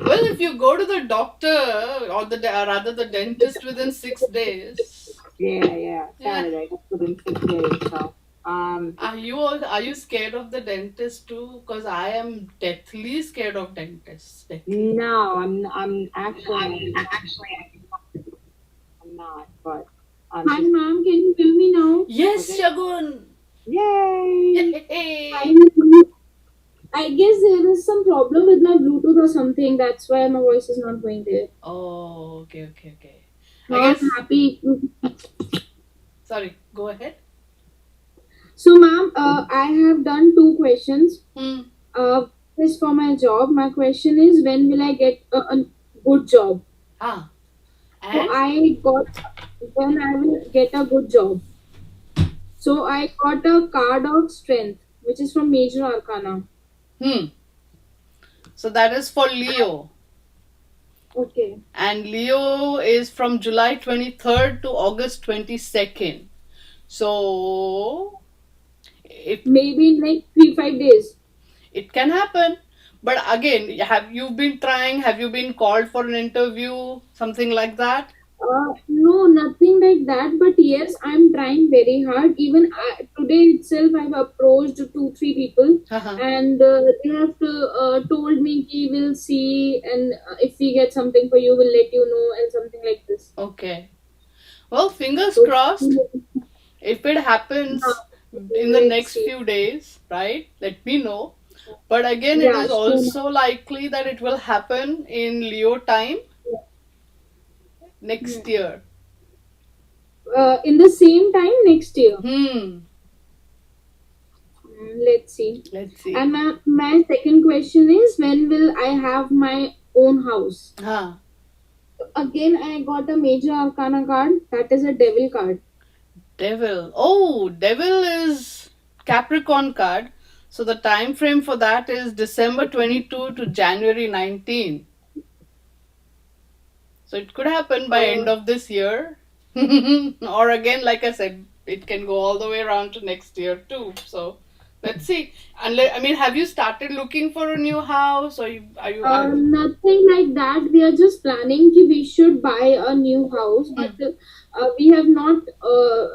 Well, if you go to the doctor or rather the dentist within 6 days. Yeah. Saturday. That's within 6 days. So, Are you scared of the dentist too? Because I am deathly scared of dentists. no, I'm actually I'm not. But Hi, ma'am. Can you hear me now? Yes, Okay. Shagun. Yay! Hi. I guess there is some problem with my Bluetooth or something. That's why my voice is not going there. Oh, okay. Now I I'm guess. happy. Sorry. Go ahead. So, ma'am, I have done two questions. Hmm. Is for my job. My question is, when will I get a good job? Ah. So And I got when I will get a good job. So I got a card of strength, which is from Major Arcana. so that is for Leo. Okay. And Leo is from July 23rd to August 22nd. So if Maybe in like 3-5 days. it can happen. But again, have you been trying? Have you been called for an interview? Something like that? No, nothing like that. But yes, I'm trying very hard. Even today itself, I've approached 2-3 people, Uh-huh. and they have told me we will see, and if we get something for you, we'll let you know, and something like this. Okay. Well, fingers So crossed. If it happens in the let's next see. few days, right? Let me know. But again, it Yeah, is sure. also likely that it will happen in Leo time. next year? In the same time next year. Let's see. Let's see. And my second question is, when will I have my own house? Huh. Again, I got a major arcana card. That is a devil card. Devil. Oh, devil is Capricorn card. So the time frame for that is December 22 to January 19. So it could happen by end of this year. Or again, like I said, it can go all the way around to next year too. So let's see. I mean, have you started looking for a new house, or are you? Nothing like that. We are just planning that we should buy a new house, but we have not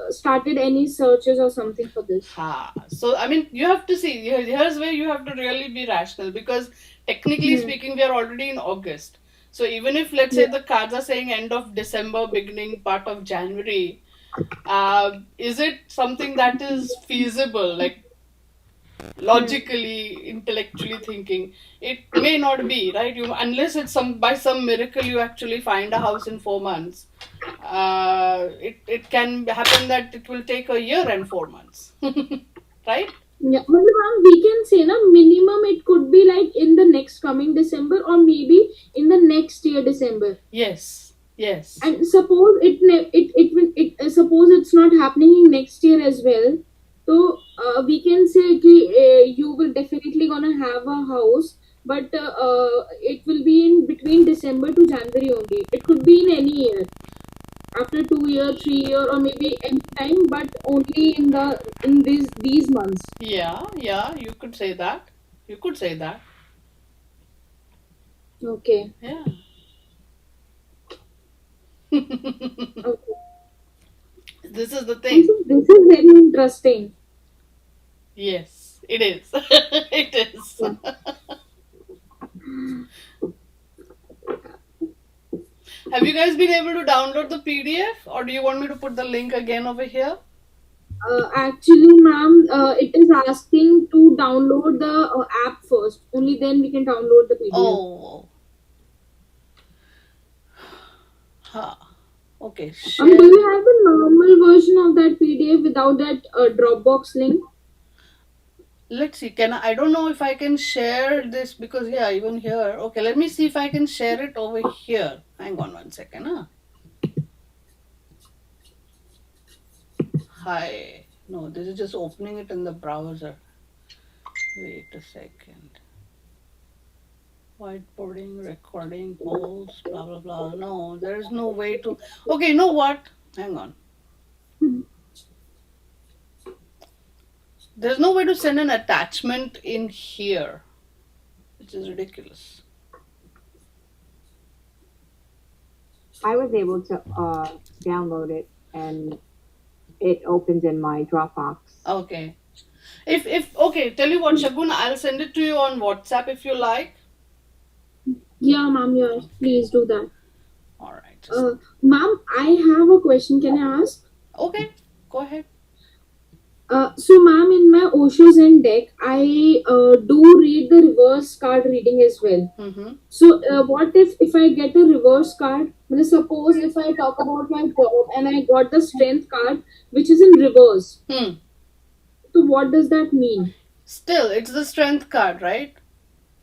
started any searches or something for this. So I mean, you have to see. Here's where you have to really be rational, because technically speaking, we are already in August. So even if, let's say, the cards are saying end of December, beginning part of January, is it something that is feasible? Like, logically, intellectually thinking, it may not be, right? Unless it's by some miracle you actually find a house in 4 months. It can happen that it will take a year and 4 months. Right? Yeah, but ma'am, we can say na minimum it could be like in the next coming December, or maybe in the next year December. Yes. And suppose suppose it's not happening in next year as well. So we can say you will definitely gonna have a house, but it will be in between December to January only. It could be in any year, after 2 year, 3 year, or maybe any time, but only in these months. Yeah, you could say that. Okay. Yeah. Okay. This is the thing. This is very interesting. Yes, it is. It is. Yeah. Have you guys been able to download the PDF, or do you want me to put the link again over here? Actually, ma'am, it is asking to download the app first. Only then we can download the PDF. Oh. Okay. Do you have a normal version of that PDF without that Dropbox link? Let's see. I don't know if I can share this, because even here. Okay, let me see if I can share it over here. Hang on 1 second. Hi. No, this is just opening it in the browser. Wait a second. Whiteboarding, recording, polls, blah blah blah. No, there is no way to. Okay, you know what? Hang on. There's no way to send an attachment in here, which is ridiculous. I was able to download it, and it opens in my Dropbox. Okay. Okay, tell you what, Shagun, I'll send it to you on WhatsApp if you like. Yeah, ma'am. Yeah, please do that. All right. Ma'am, I have a question. Can I ask? Okay, go ahead. So, ma'am, in my Osho Zen deck, I do read the reverse card reading as well. Mm-hmm. So, what if I get a reverse card? Suppose if I talk about my job and I got the strength card, which is in reverse. So, what does that mean? Still, it's the strength card, right?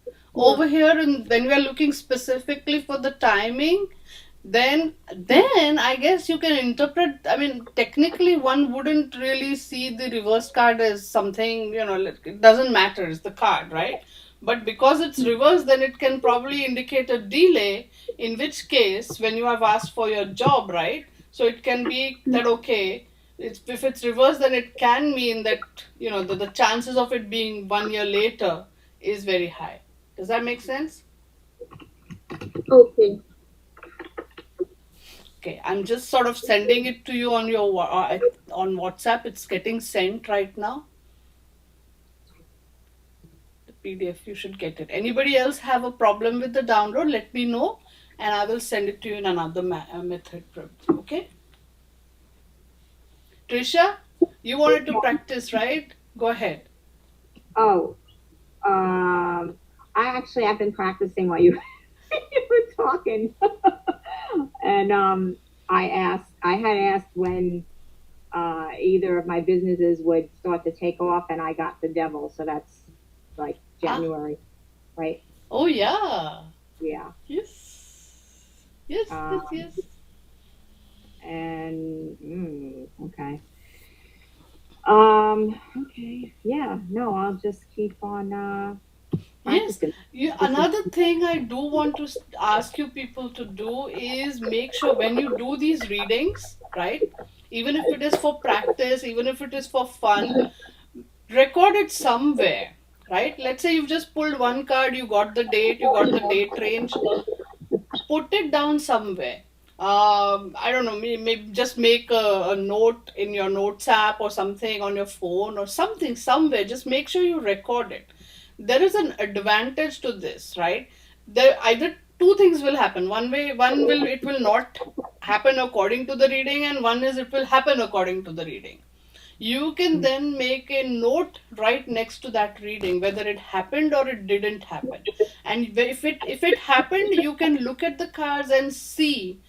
Yeah. Over here, and when we are looking specifically for the timing, then I guess you can interpret. I mean, technically, one wouldn't really see the reverse card as something, it doesn't matter, it's the card, right? But because it's reverse, then it can probably indicate a delay, in which case, when you have asked for your job, right? So it can be that, okay, if it's reverse, then it can mean that, the chances of it being 1 year later is very high. Does that make sense? Okay. Okay, I'm just sort of sending it to you on your on WhatsApp. It's getting sent right now. The PDF, you should get it. Anybody else have a problem with the download? Let me know, and I will send it to you in another method. Okay. Trisha, you wanted to practice, right? Go ahead. Oh, I've been practicing while you were talking. And I had asked when either of my businesses would start to take off, and I got the devil. So that's like Ah, January, right? oh yeah. Yeah. Yes. Yes, yes, Um, yes. and okay. Okay. Yeah. No, I'll just keep on Yes. practicing. This is Another thing I do want to ask you people to do is make sure when you do these readings, right? Even if it is for practice, even if it is for fun, record it somewhere, right? Let's say you've just pulled one card, you got the date, you got the date range, put it down somewhere. I don't know, maybe just make a note in your notes app or something on your phone or something somewhere. Just make sure you record it. There is an advantage to this, right? There either two things will happen. One way, one will it will not happen according to the reading, and one is it will happen according to the reading. You can then make a note right next to that reading whether it happened or it didn't happen. And if it happened, you can look at the cards and see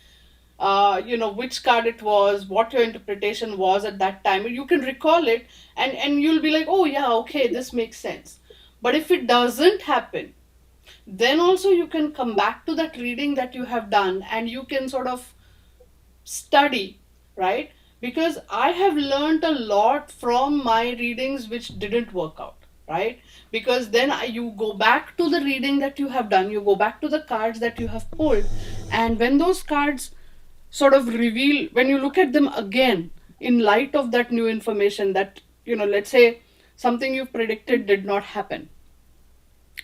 which card it was, what your interpretation was at that time. You can recall it, and you'll be like, oh yeah, okay, this makes sense. But if it doesn't happen, then also you can come back to that reading that you have done, and you can sort of study, right? Because I have learned a lot from my readings which didn't work out, right? Because then you go back to the reading that you have done, you go back to the cards that you have pulled, and when those cards sort of reveal, when you look at them again in light of that new information, that, let's say something you predicted did not happen,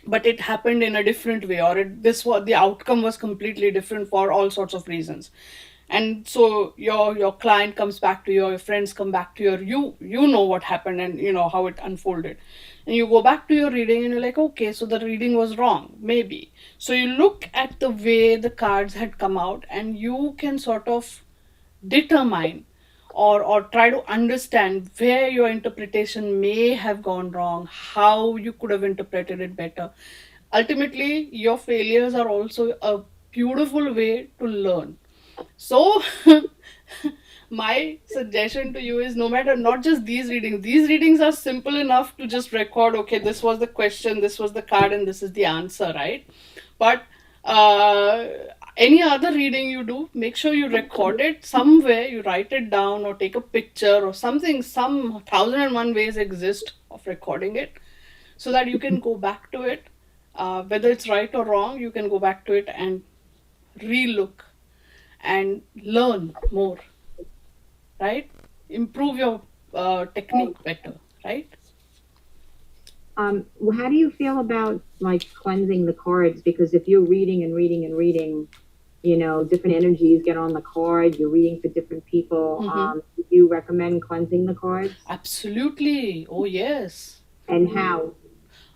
but it happened in a different way, or this was the outcome was completely different for all sorts of reasons. And so your client comes back to you, or your friends come back to you know what happened, and you know how it unfolded, and you go back to your reading and you're like, okay, so the reading was wrong, maybe. So you look at the way the cards had come out, and you can sort of determine, or try to understand where your interpretation may have gone wrong, how you could have interpreted it better. Ultimately, your failures are also a beautiful way to learn. So, my suggestion to you is, no matter, not just these readings are simple enough to just record, okay, this was the question, this was the card, and this is the answer, right? But uh, any other reading you do, make sure you record it somewhere, you write it down or take a picture or something. Some 1001 ways exist of recording it, so that you can go back to it. Whether it's right or wrong, you can go back to it and re-look and learn more, right? Improve your technique better, right? how do you feel about like cleansing the cards? Because if you're reading and reading and reading, different energies get on the card. You're reading for different people. Mm-hmm. Do you recommend cleansing the cards? Absolutely. Oh, yes. And how?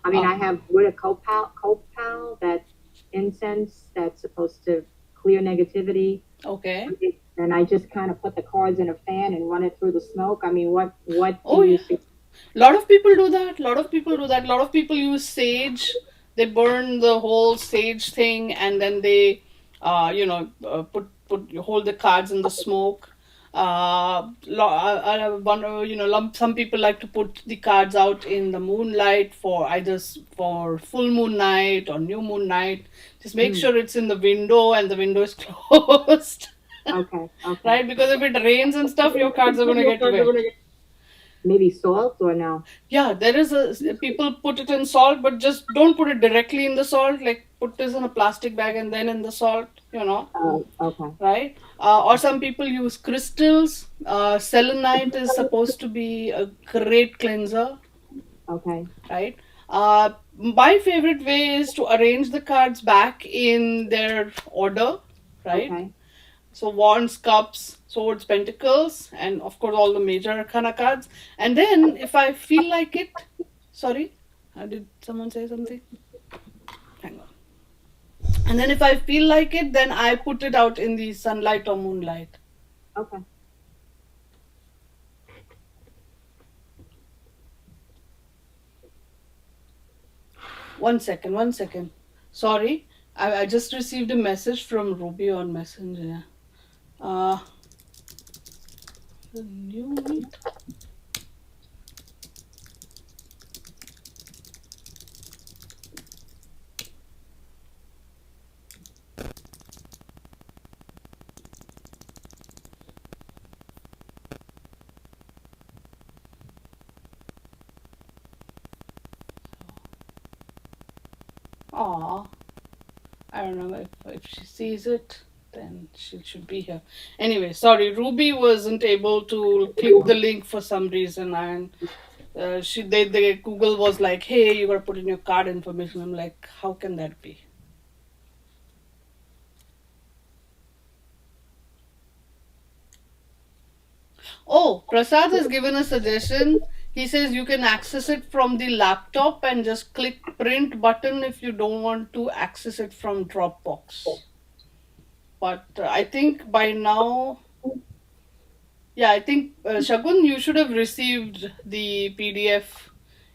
I mean, Uh, I have wood of copal, that incense that's supposed to clear negativity. okay. And I just kind of put the cards in a fan and run it through the smoke. I mean, what do Oh, you yeah. think? A lot of people do that. A lot of people do that. A lot of people use sage. They burn the whole sage thing, and then they, hold the cards in the smoke. Some people like to put the cards out in the moonlight for either for full moon night or new moon night. Just make Hmm. sure it's in the window and the window is closed, Okay, okay. right? Because if it rains and stuff, your cards are going to get wet. Maybe salt or no? Yeah, there is people put it in salt, but just don't put it directly in the salt. Like, put this in a plastic bag and then in the salt, Oh, okay. right? Or some people use crystals. Selenite is supposed to be a great cleanser, Okay. right? My favorite way is to arrange the cards back in their order, right? Okay. So wands, cups, swords, pentacles, and of course all the major arcana cards. And then if I feel like it, sorry, did someone say something? Hang on. And then if I feel like it, then I put it out in the sunlight or moonlight. Okay. One second, one second. Sorry. I just received a message from Ruby on Messenger. Uh, the new meet. Aw, I don't know if she sees it, then she should be here. Anyway, sorry, Ruby wasn't able to click the link for some reason, and they Google was like, "Hey, you gotta put in your card information." I'm like, "How can that be?" Oh, Prasad has given a suggestion. He says you can access it from the laptop and just click print button if you don't want to access it from Dropbox. But I think by now, yeah, I think Shagun, you should have received the PDF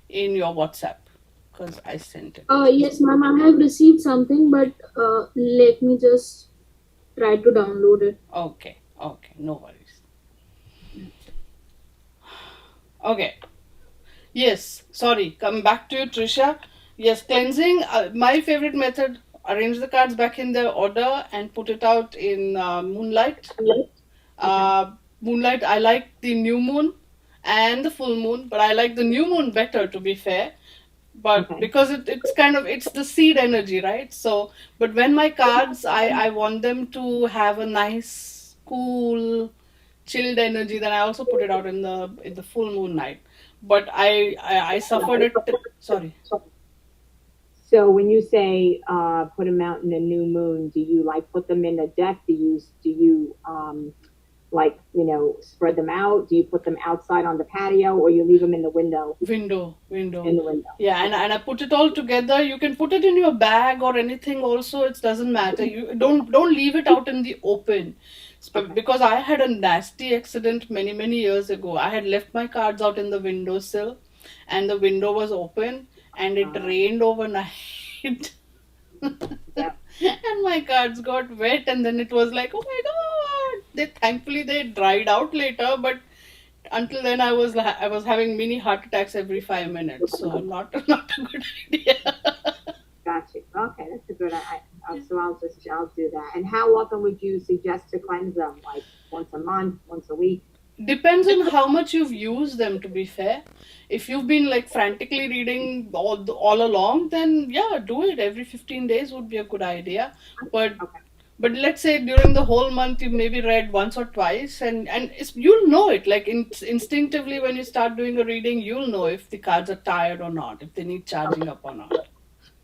in your WhatsApp because I sent it. Yes, ma'am, I have received something, but let me just try to download it. Okay, okay, no worries. Okay, yes, sorry, come back to you, Trisha. Yes, cleansing, my favorite method, arrange the cards back in their order and put it out in moonlight. Moonlight, I like the new moon and the full moon, but I like the new moon better, to be fair. But Okay. because it's kind of it's the seed energy, right? So, but when my cards, I want them to have a nice, cool, chilled energy. Then I also put it out in the full moon night. But I suffered it. Sorry. So when you say put them out in the new moon, do you like put them in a deck? Do you like spread them out? Do you put them outside on the patio, or you leave them in the window? Window. In the window. Yeah, and I put it all together. You can put it in your bag or anything. Also, it doesn't matter. You don't leave it out in the open. Because I had a nasty accident many years ago. I had left my cards out in the windowsill, and the window was open, and it rained overnight. Yeah. And my cards got wet, and then it was like, oh my god! Thankfully they dried out later, but until then I was having mini heart attacks every 5 minutes, so not a good idea. Got you. Okay, that's a good. So I'll do that. And how often would you suggest to cleanse them? Like once a month, once a week? Depends on how much you've used them, to be fair. If you've been like frantically reading all along, then yeah, do it every 15 days would be a good idea. But Okay. but let's say during the whole month you maybe read once or twice, and you'll know it like instinctively when you start doing a reading, you'll know if the cards are tired or not, if they need charging up or not,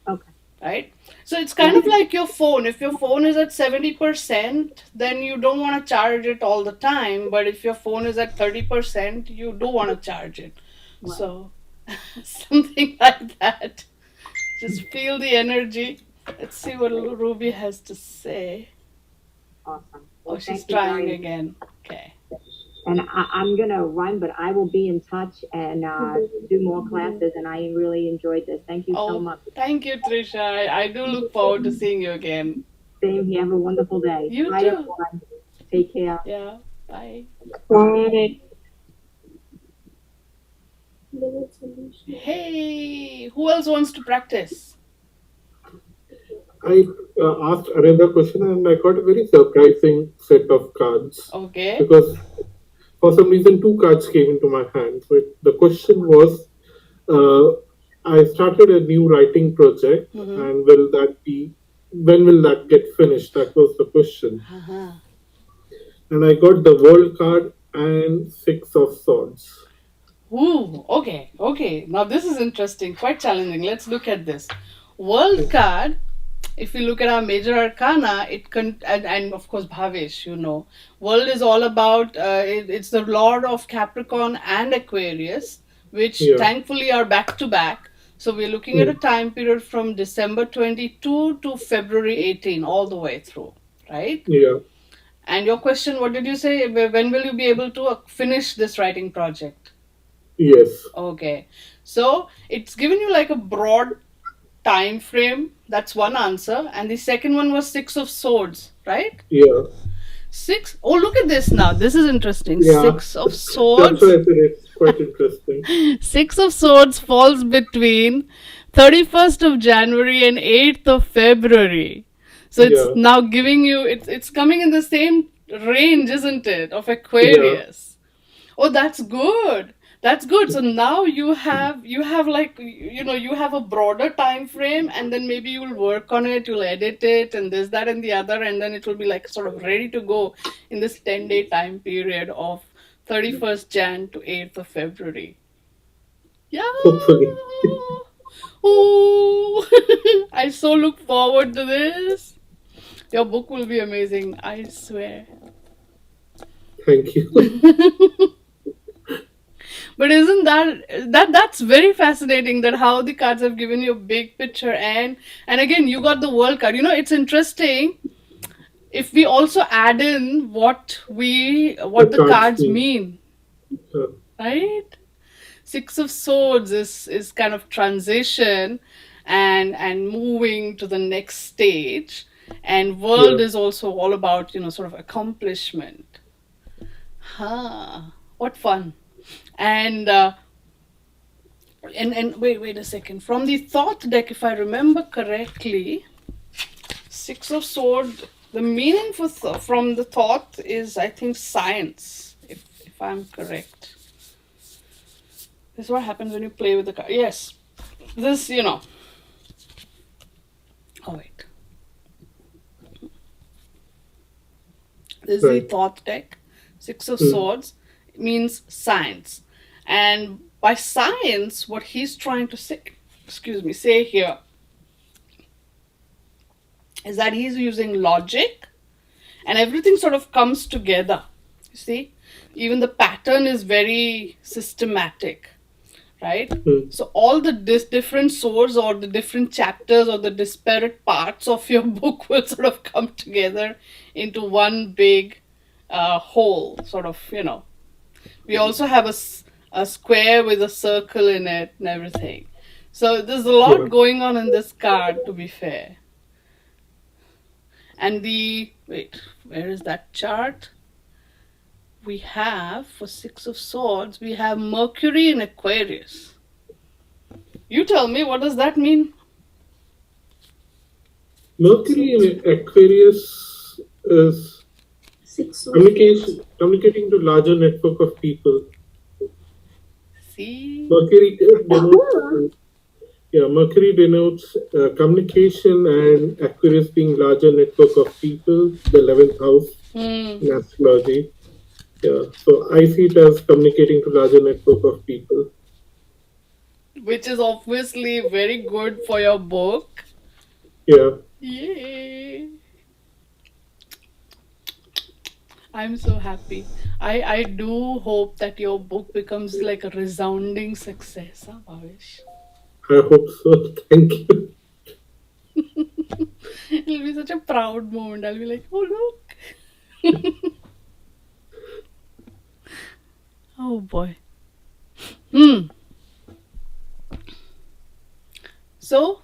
Okay. right? So it's kind of like your phone. If your phone is at 70%, then you don't want to charge it all the time. But if your phone is at 30%, you do want to charge it. Right. So something like that. Just feel the energy. Let's see what Ruby has to say. Awesome. Oh, Well, she's thank you trying very again. Okay. And I'm gonna run, but I will be in touch and do more classes. And I really enjoyed this. Thank you so Oh, much. thank you, Trisha. I do look forward to seeing you again. Same here. Have a wonderful day. You Bye, too. everyone. Take care. Yeah. Bye. Bye. Hey, who else wants to practice? I asked another question and I got a very surprising set of cards Okay. because for some reason two cards came into my hand. So the question was, I started a new writing project, and when will that get finished? That was the question. Uh-huh. And I got the World card and Six of Swords. Ooh, okay. Now this is interesting, quite challenging. Let's look at this. World card, if you look at our major arcana, and of course Bhavesh, world is all about, it's the lord of Capricorn and Aquarius, which Yeah. thankfully are back to back. So we're looking at a time period from December 22 to February 18, all the way through, right? Yeah. And your question, what did you say? When will you be able to finish this writing project? Yes. Okay. So it's given you like a broad time frame. That's one answer. And the second one was Six of Swords, right? Yeah. Six. Oh, look at this now. This is interesting. Yeah. Six of That's Swords. why I said it's quite interesting. Six of Swords falls between 31st of January and 8th of February. So it's Yeah. now giving you, it's coming in the same range, isn't it, of Aquarius? Oh, that's good. That's good. So now you have like, you have a broader time frame, and then maybe you'll work on it, you'll edit it, and this, that, and the other, and then it will be like sort of ready to go in this 10-day time period of 31st Jan to 8th of February. Yeah. Hopefully. Ooh. I so look forward to this. Your book will be amazing, I swear. Thank you. But isn't that's very fascinating, that how the cards have given you a big picture, and again you got the world card. It's interesting if we also add in what the cards mean, right? Six of Swords is kind of transition and moving to the next stage, and world is also all about sort of accomplishment. What fun. And wait a second. From the Thought deck, if I remember correctly, Six of Swords, the meaning from the Thought is, I think, science, if I'm correct. This is what happens when you play with the card. Yes. This, Oh, wait. This is the Thought deck. Six of Swords means science. And by science, what he's trying to say here, is that he's using logic, and everything sort of comes together. You see? Even the pattern is very systematic, right? So all the different swords, or the different chapters, or the disparate parts of your book will sort of come together into one big whole, sort of, We also have a square with a circle in it and everything. So there's a lot going on in this card, to be fair. And where is that chart? We have, for Six of Swords, we have Mercury in Aquarius. You tell me, what does that mean? Mercury in Aquarius is communicating to larger network of people. See? Mercury denotes communication, and Aquarius being larger network of people, the 11th house in astrology. Yeah, so I see it as communicating to larger network of people. Which is obviously very good for your book. Yeah. Yay! I'm so happy. I do hope that your book becomes like a resounding success, Bhavesh? I hope so. Thank you. It'll be such a proud moment. I'll be like, oh look. Oh boy. So,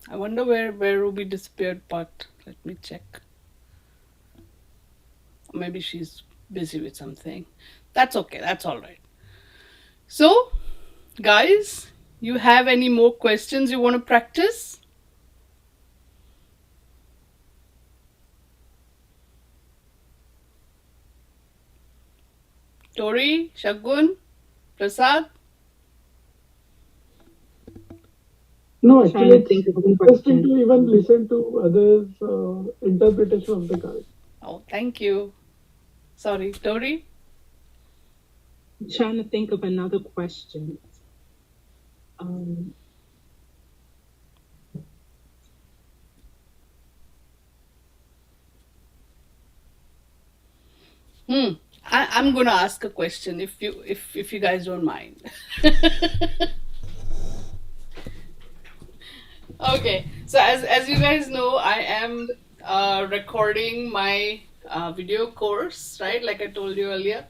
I wonder where Ruby disappeared, but let me check. Maybe she's busy with something. That's okay. That's all right. So, guys, you have any more questions you want to practice? Tori, Shagun, Prasad? No, actually, it's interesting to even listen to others' interpretation of the card. Oh, thank you. Sorry, Tori? I'm trying to think of another question. I'm gonna ask a question if you guys don't mind. Okay, so as you guys know, I am recording my video course, right? Like I told you earlier.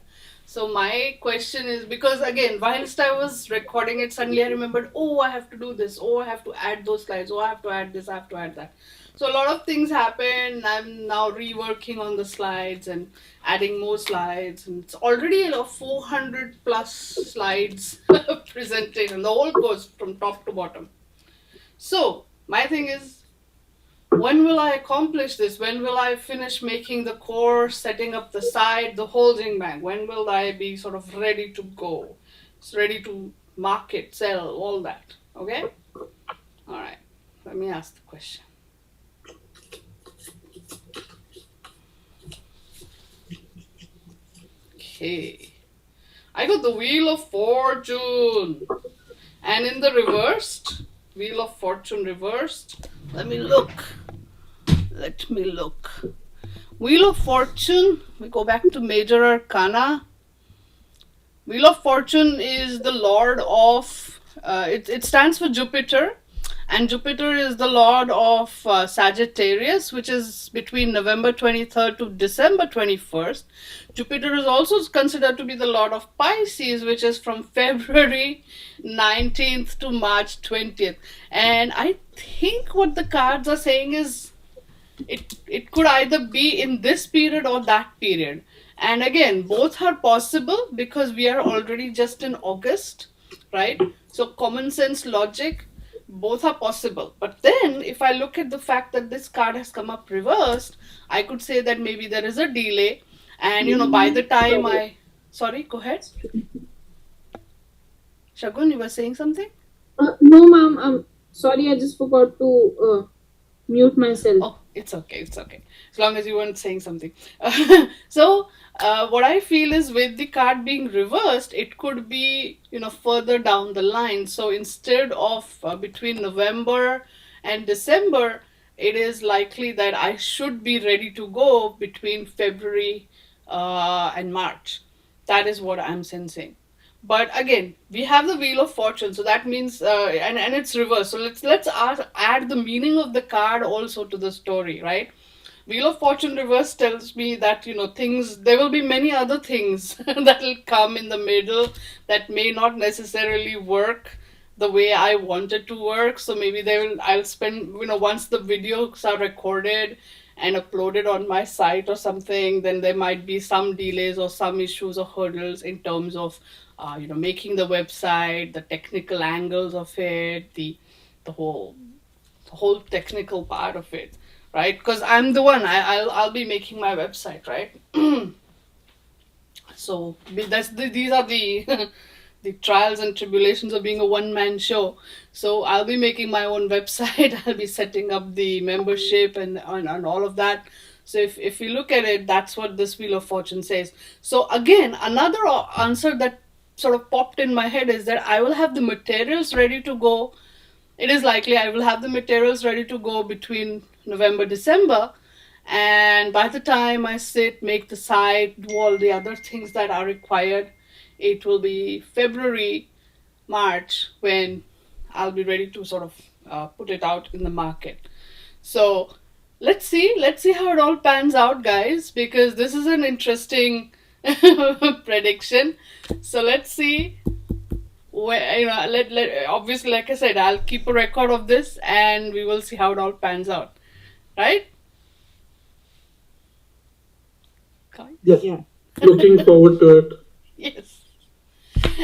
So my question is, because again, whilst I was recording it, suddenly I remembered, oh, I have to do this, oh, I have to add those slides, oh, I have to add this, I have to add that. So a lot of things happen. I'm now reworking on the slides and adding more slides, and it's already a 400 plus slides presentation. The whole course from top to bottom. So my thing is, when will I accomplish this? When will I finish making the course, setting up the site, the whole thing bang? When will I be sort of ready to go? It's ready to market, sell, all that. Okay? All right. Let me ask the question. Okay. I got the Wheel of Fortune. And in the reversed, Wheel of Fortune reversed. Let me look. Wheel of Fortune, we go back to Major Arcana. Wheel of Fortune is the lord of, it stands for Jupiter, and Jupiter is the lord of Sagittarius, which is between November 23rd to December 21st. Jupiter is also considered to be the lord of Pisces, which is from February 19th to March 20th. And I think what the cards are saying is, it could either be in this period or that period. And again, both are possible because we are already just in August, right? So common sense logic, both are possible. But then if I look at the fact that this card has come up reversed, I could say that maybe there is a delay, and by the time sorry, go ahead. Shagun, you were saying something? No, ma'am. Sorry, I just forgot to mute myself. Oh, it's okay. As long as you weren't saying something. So, what I feel is, with the card being reversed, it could be, further down the line. So instead of between November and December, it is likely that I should be ready to go between February and March. That is what I'm sensing. But again, we have the Wheel of Fortune, so that means and it's reversed. So let's add the meaning of the card also to the story, right? Wheel of Fortune reverse tells me that things, there will be many other things that will come in the middle that may not necessarily work the way I want it to work. So maybe I'll spend, once the videos are recorded and uploaded on my site or something, then there might be some delays or some issues or hurdles in terms of making the website, the technical angles of it, the whole technical part of it, right? Because I'm the one, I'll be making my website, right? So these are the the trials and tribulations of being a one-man show. So I'll be making my own website. I'll be setting up the membership and all of that. So if you look at it, that's what this Wheel of Fortune says. So again, another answer that sort of popped in my head is that I will have the materials ready to go. It is likely I will have the materials ready to go between November, December. And by the time I make the site, do all the other things that are required, it will be February, March when I'll be ready to sort of put it out in the market. So let's see how it all pans out, guys, because this is an interesting prediction. So let's see where, obviously, like I said, I'll keep a record of this and we will see how it all pans out, right? Yes. Yeah. Looking forward to it. Yes.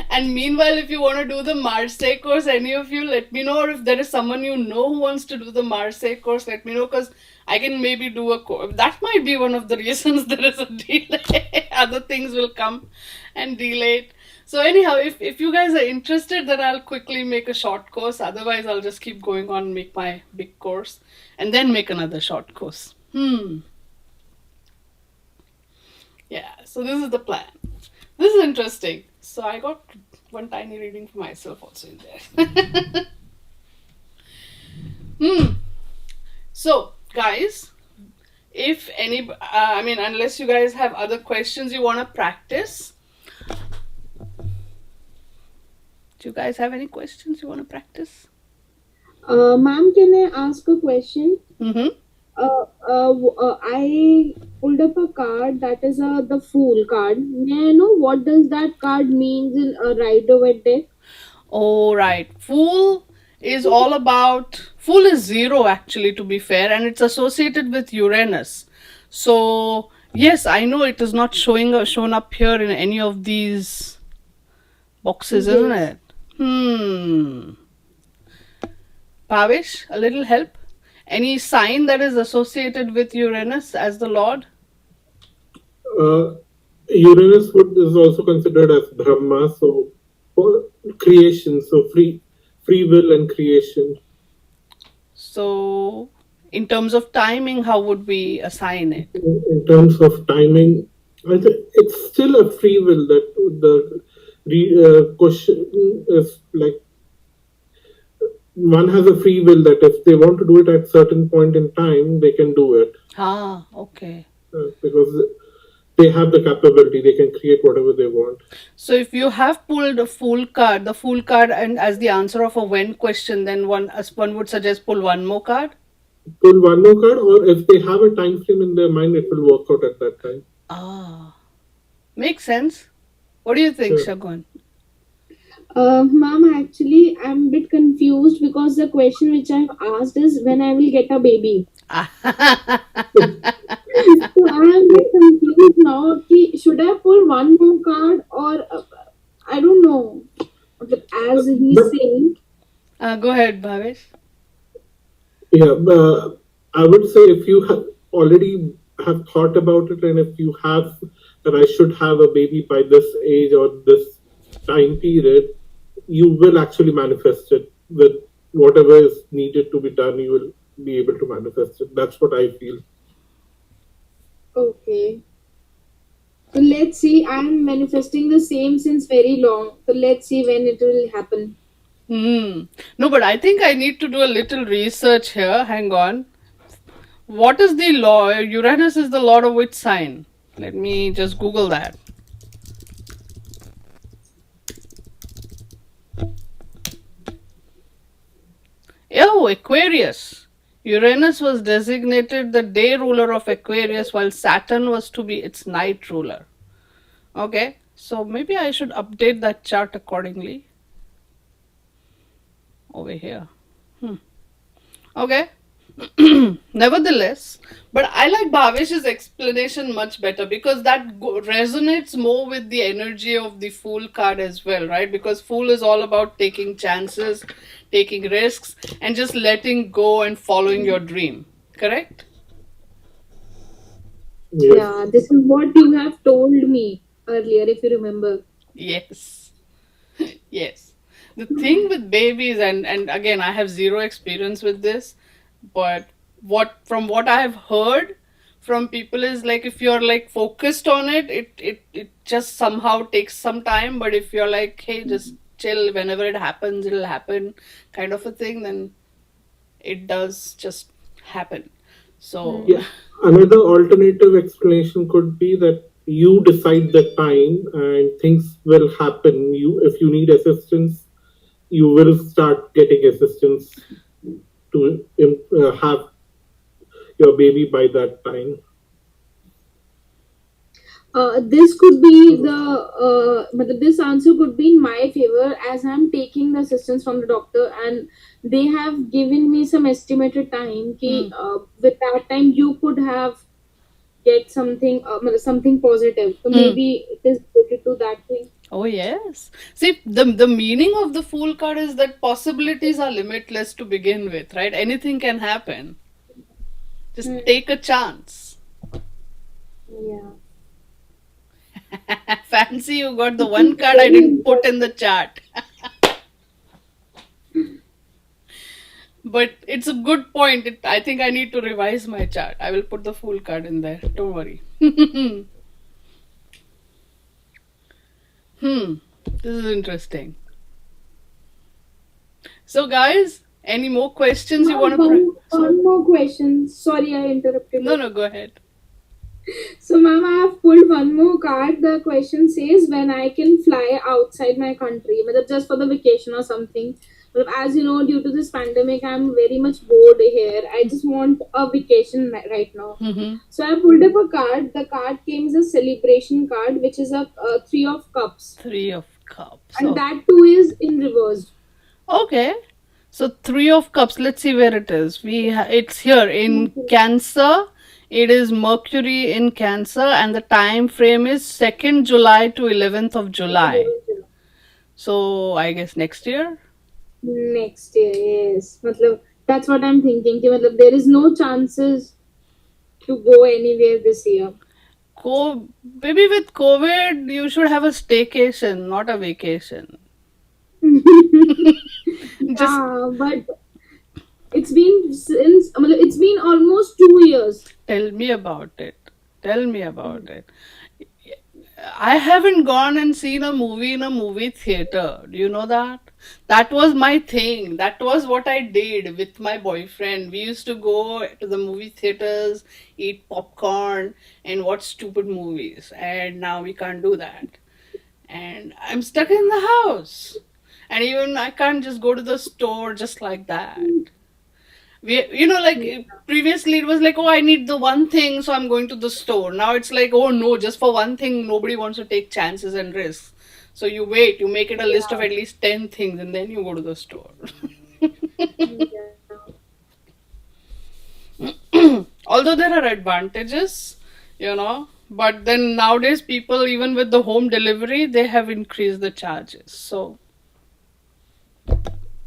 And meanwhile, if you want to do the Marseille course, any of you, let me know. Or if there is someone you know who wants to do the Marseille course, let me know, because I can maybe do a course. That might be one of the reasons there is a delay. Other things will come and delay it. So anyhow, if you guys are interested, then I'll quickly make a short course. Otherwise, I'll just keep going on and make my big course and then make another short course. Yeah, so this is the plan. This is interesting. So I got one tiny reading for myself also in there. So guys, if any, unless you guys have other questions you want to practice. Do you guys have any questions you want to practice? Ma'am, can I ask a question? I pulled up a card that is the Fool card. May I know what does that card means in a Rider-Waite deck? Oh, right. Fool is all about. Fool is zero, actually, to be fair, and it's associated with Uranus. So, yes, I know it is not shown up here in any of these boxes, isn't Yes. it? Hmm. Pavish, a little help? Any sign that is associated with Uranus as the Lord? Uh, Uranus is also considered as Brahma, so for creation, so free will and creation. So, in terms of timing, how would we assign it? In terms of timing, I think it's still a free will that question is like one has a free will that if they want to do it at certain point in time, they can do it Ah, okay. because they have the capability. They can create whatever they want. So if you have pulled a Fool card, the Fool card, and as the answer of a when question, then one would suggest pull one more card. Pull one more card, or if they have a time frame in their mind, it will work out at that time. Ah, makes sense. What do you think, Yeah. Shagun? Ma'am, actually, I'm a bit confused because the question which I've asked is when I will get a baby. So I am a bit confused now. Should I pull one more card or I don't know. But as he's But saying, Go ahead, Bhavesh. yeah, I would say if you already have thought about it, and if you have that I should have a baby by this age or this time period, you will actually manifest it with whatever is needed to be done. You will be able to manifest it. That's what I feel. okay. So let's see. I'm manifesting the same since very long. So let's see when it will happen. No, but I think I need to do a little research here. Hang on. What is the law? Uranus is the lord of which sign? Let me just Google that. Oh, Aquarius. Uranus was designated the day ruler of Aquarius, while Saturn was to be its night ruler. Okay, so maybe I should update that chart accordingly over here. Okay. Nevertheless, but I like Bhavesh's explanation much better because that resonates more with the energy of the Fool card as well, right? Because Fool is all about taking chances, taking risks, and just letting go and following your dream. Correct? Yes. Yeah, this is what you have told me earlier, if you remember. Yes. Yes. The thing with babies, and again, I have zero experience with this, but what I have heard from people is like if you're like focused on it, it just somehow takes some time. But if you're like, hey, just chill, whenever it happens, it'll happen, kind of a thing, then it does just happen. So Yeah. Another alternative explanation could be that you decide the time and things will happen. If you need assistance, you will start getting assistance to have your baby by that time. This could be this answer could be in my favor as I'm taking the assistance from the doctor and they have given me some estimated time. With that time you could have get something positive. So maybe it is related to that thing. oh yes. See, the meaning of the Fool card is that possibilities are limitless to begin with, right? Anything can happen. Just take a chance. Yeah. Fancy, you got the one card I didn't put in the chart. But it's a good point. I think I need to revise my chart. I will put the Fool card in there. Don't worry. This is interesting. So, guys, any more questions you want to? One more question. Sorry, I interrupted. No, go ahead. So, ma'am, I have pulled one more card. The question says when I can fly outside my country, just for the vacation or something. As you know, due to this pandemic, I'm very much bored here. I just want a vacation right now. Mm-hmm. So I pulled up a card. The card came as a celebration card, which is a three of cups, Three of Cups. and So, that too is in reverse. okay. So Three of Cups. Let's see where it is. It's here in Okay. Cancer. It is Mercury in Cancer, and the time frame is 2nd July to 11th of July. So I guess next year. Next year, yes. That's what I'm thinking. There is no chances to go anywhere this year. Maybe with COVID, you should have a staycation, not a vacation. Just But it's been almost 2 years. tell me about it. Tell me about it. I haven't gone and seen a movie in a movie theater. Do you know that? That was my thing. That was what I did with my boyfriend. We used to go to the movie theaters, eat popcorn, and watch stupid movies. And now we can't do that. And I'm stuck in the house. And even I can't just go to the store just like that. Like previously it was like, oh, I need the one thing, so I'm going to the store. Now it's like, oh no, just for one thing, nobody wants to take chances and risks. So you wait, you make it a list of at least 10 things, and then you go to the store. Although there are advantages, but then nowadays people, even with the home delivery, they have increased the charges. So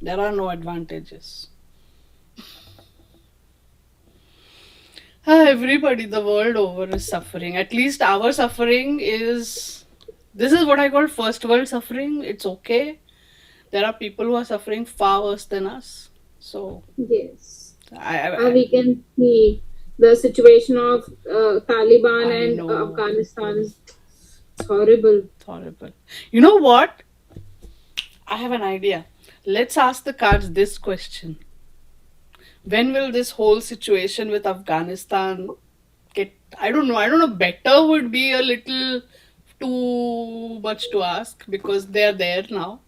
there are no advantages. Everybody the world over is suffering. At least our suffering is. This is what I call first world suffering. It's okay. There are people who are suffering far worse than us. So, Yes. I, We can see the situation of Taliban I and know. Afghanistan. It's horrible. It's horrible. You know what? I have an idea. Let's ask the cards this question. When will this whole situation with Afghanistan get, I don't know, better would be a little too much to ask because they're there now.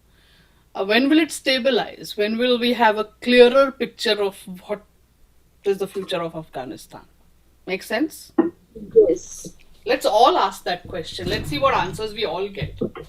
When will it stabilize? When will we have a clearer picture of what is the future of Afghanistan? Make sense? Yes. Let's all ask that question. Let's see what answers we all get. Okay.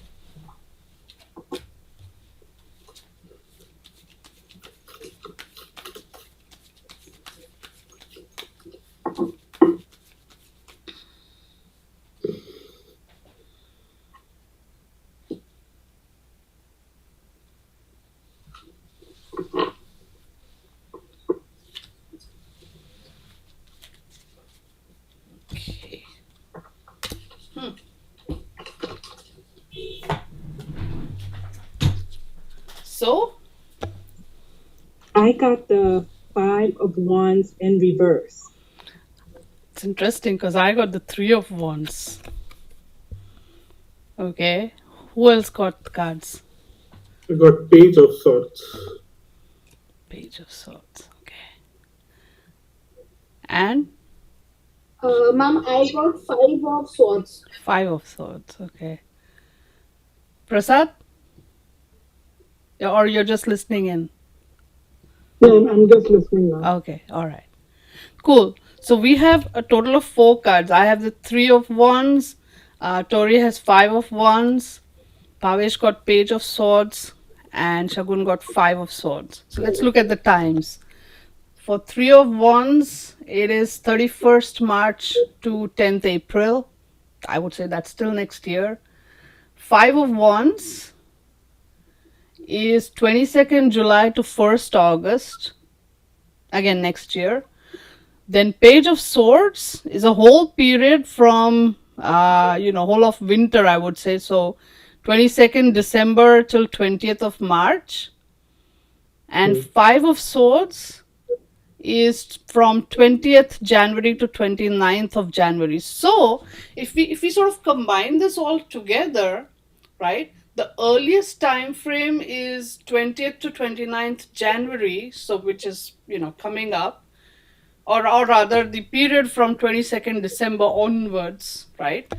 So, I got the Five of Wands in reverse. it's interesting because I got the Three of Wands. Okay. Who else got the cards? I got Page of Swords. Page of Swords. Okay. And Ma'am, I got Five of Swords. Five of Swords. Okay. Prasad? Or you're just listening in? Yeah, I'm just listening now. Okay. All right. Cool. So we have a total of 4 cards. I have the Three of Wands. Tori has Five of Wands. Pavesh got Page of Swords. And Shagun got Five of Swords. So let's look at the times. For Three of Wands, it is 31st March to 10th April. I would say that's still next year. Five of Wands is 22nd July to 1st August. Again, next year. Then Page of Swords is a whole period from, whole of winter, I would say. So 22nd December till 20th of March. And Five of Swords is from 20th January to 29th of January. So if we sort of combine this all together, right, the earliest time frame is 20th to 29th January, so which is coming up, or rather the period from 22nd December onwards, right?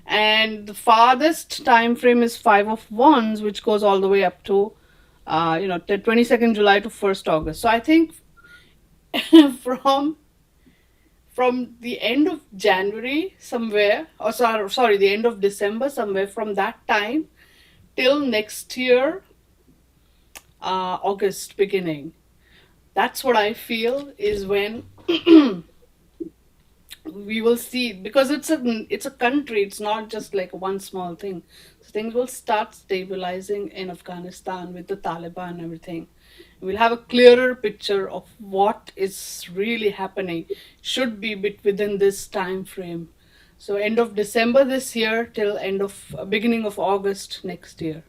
And the farthest time frame is Five of Wands, which goes all the way up to the 22nd July to 1st August. So I think from the end of January somewhere, or sorry, the end of December somewhere, from that time till next year, August beginning. That's what I feel is when we will see, because it's a country. It's not just like one small thing. So things will start stabilizing in Afghanistan with the Taliban and everything. We'll have a clearer picture of what is really happening. Should be within this time frame. So end of December this year till beginning of August next year.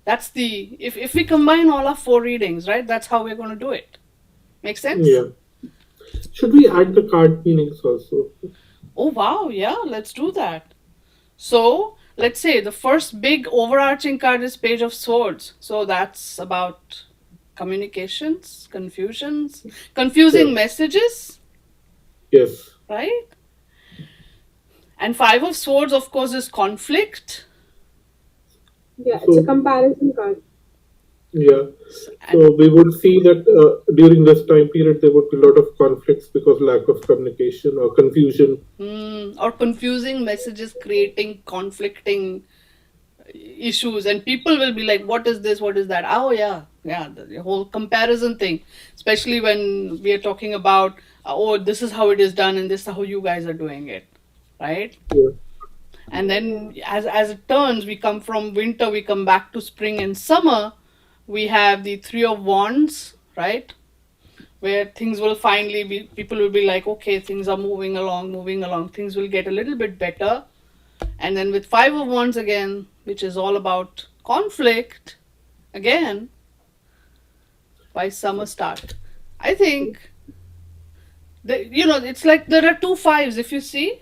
That's the if we combine all our 4 readings, right? That's how we're going to do it. Make sense? Yeah. Should we add the card meanings also? Oh wow, yeah, let's do that. So let's say the first big overarching card is Page of Swords. So that's about communications, confusing Yeah. messages, Yes. right? And Five of Swords, of course, is conflict. Yeah, it's a comparison card. Yeah. And So we would see that during this time period there would be a lot of conflicts because lack of communication or confusion. or confusing messages creating conflicting issues, and people will be like, what is this, what is that? Oh yeah, the whole comparison thing, especially when we are talking about oh, this is how it is done and this is how you guys are doing it, right? Yeah. And then as it turns, we come from winter, we come back to spring and summer. We have the Three of Wands, right, where things will finally be, people will be like, okay, things are moving along, things will get a little bit better. And then with Five of Wands again, which is all about conflict, again, by summer start. I think, it's like there are 2 5s, if you see.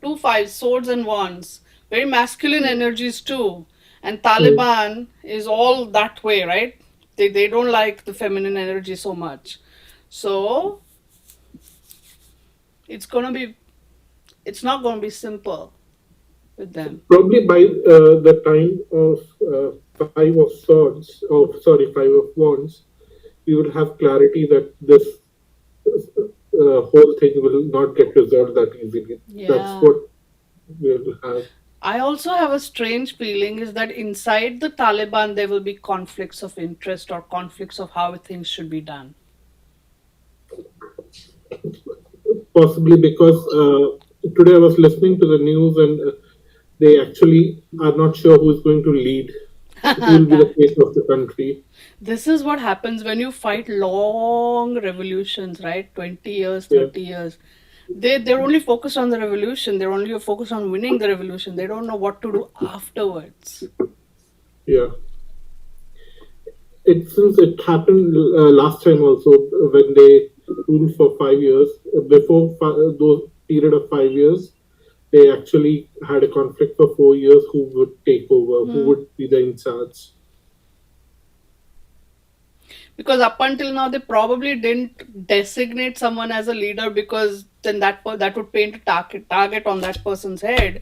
2 5s, Swords and Wands. Very masculine energies too. And Taliban is all that way, right? They don't like the feminine energy so much. So, it's not gonna be simple with them. Probably by the time of Five of Swords, Five of Wands, we will have clarity that this whole thing will not get resolved that easily. Yeah. That's what we'll have. I also have a strange feeling is that inside the Taliban there will be conflicts of interest or conflicts of how things should be done. Possibly because today I was listening to the news and they actually are not sure who's going to lead. Who will be the face of the country. This is what happens when you fight long revolutions, right? 20 years, Yeah. 30 years. They're only focused on the revolution. They're only focused on winning the revolution. They don't know what to do afterwards. Yeah. Since it happened last time also when they ruled for 5 years. Before those period of 5 years, they actually had a conflict for 4 years. Who would take over? Who would be the in charge? Because up until now they probably didn't designate someone as a leader, because then that would paint a target on that person's head.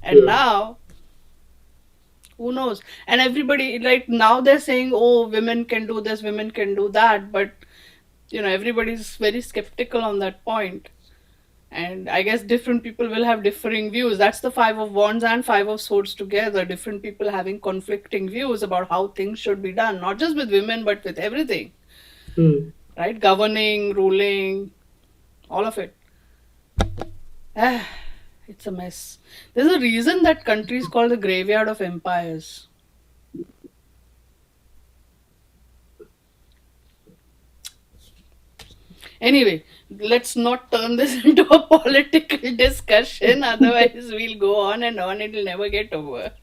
And Yeah. now who knows? And everybody, like, now they're saying, oh, women can do this, women can do that, but everybody's very skeptical on that point. And I guess different people will have differing views. That's the Five of Wands and Five of Swords together. Different people having conflicting views about how things should be done, not just with women, but with everything. Right? Governing, ruling, all of it. It's a mess. There's a reason that country is called the graveyard of empires. Anyway, let's not turn this into a political discussion, otherwise we'll go on and on, it'll never get over.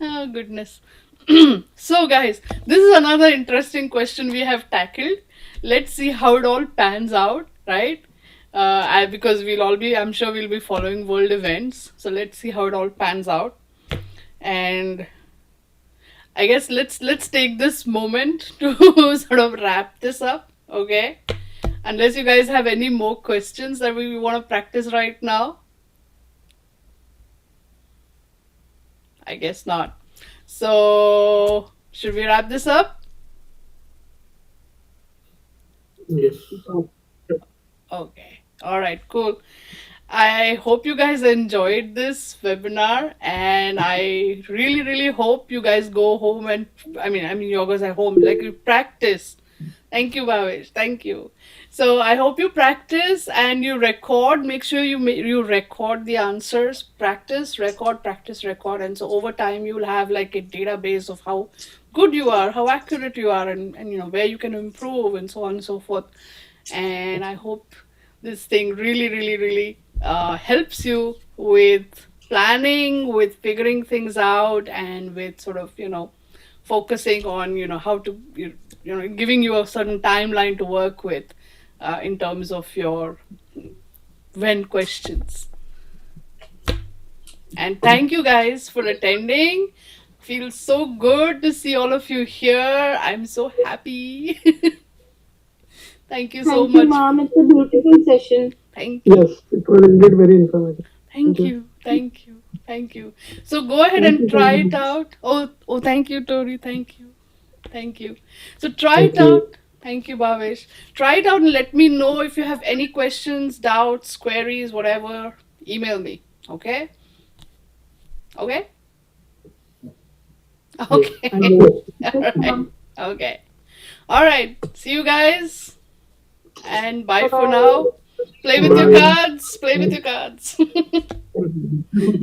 Oh goodness. So guys, this is another interesting question we have tackled. Let's see how it all pans out, right? Because I'm sure we'll be following world events, so let's see how it all pans out. And I guess let's take this moment to sort of wrap this up, okay? Unless you guys have any more questions that we want to practice right now. I guess not. So, should we wrap this up? Yes. Okay. All right, cool. I hope you guys enjoyed this webinar, and I really, really hope you guys go home and you guys at home, like you practice. Thank you, Bhavesh. Thank you. So I hope you practice and you record. Make sure you record the answers. Practice, record, practice, record, and so over time you will have like a database of how good you are, how accurate you are, and where you can improve, and so on and so forth. And I hope this thing really, really, really helps you with planning, with figuring things out, and with sort of focusing on how to giving you a certain timeline to work with in terms of your when questions. And thank you guys for attending. Feels so good to see all of you here. I'm so happy. Thank you so Thank you, much. ma'am. It's a beautiful session. Thank you. Yes, it was indeed very informative. Thank you. Thank you. Thank you. So go ahead Thank you and so try it much. out. Oh, thank you, Tori. Thank you. Thank you. So try Thank it you. out. Thank you, Bhavesh. Try it out and let me know if you have any questions, doubts, queries, whatever. Email me. Okay? Okay? Okay. All right. Okay. All right. See you guys. And bye for now. Play with your Bye. cards. Play with your cards.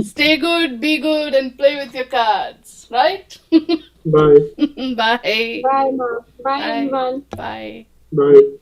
Stay good, be good, and play with your cards. Right? Bye. Bye. Bye, ma'am. Bye, Bye. everyone. Bye. Bye.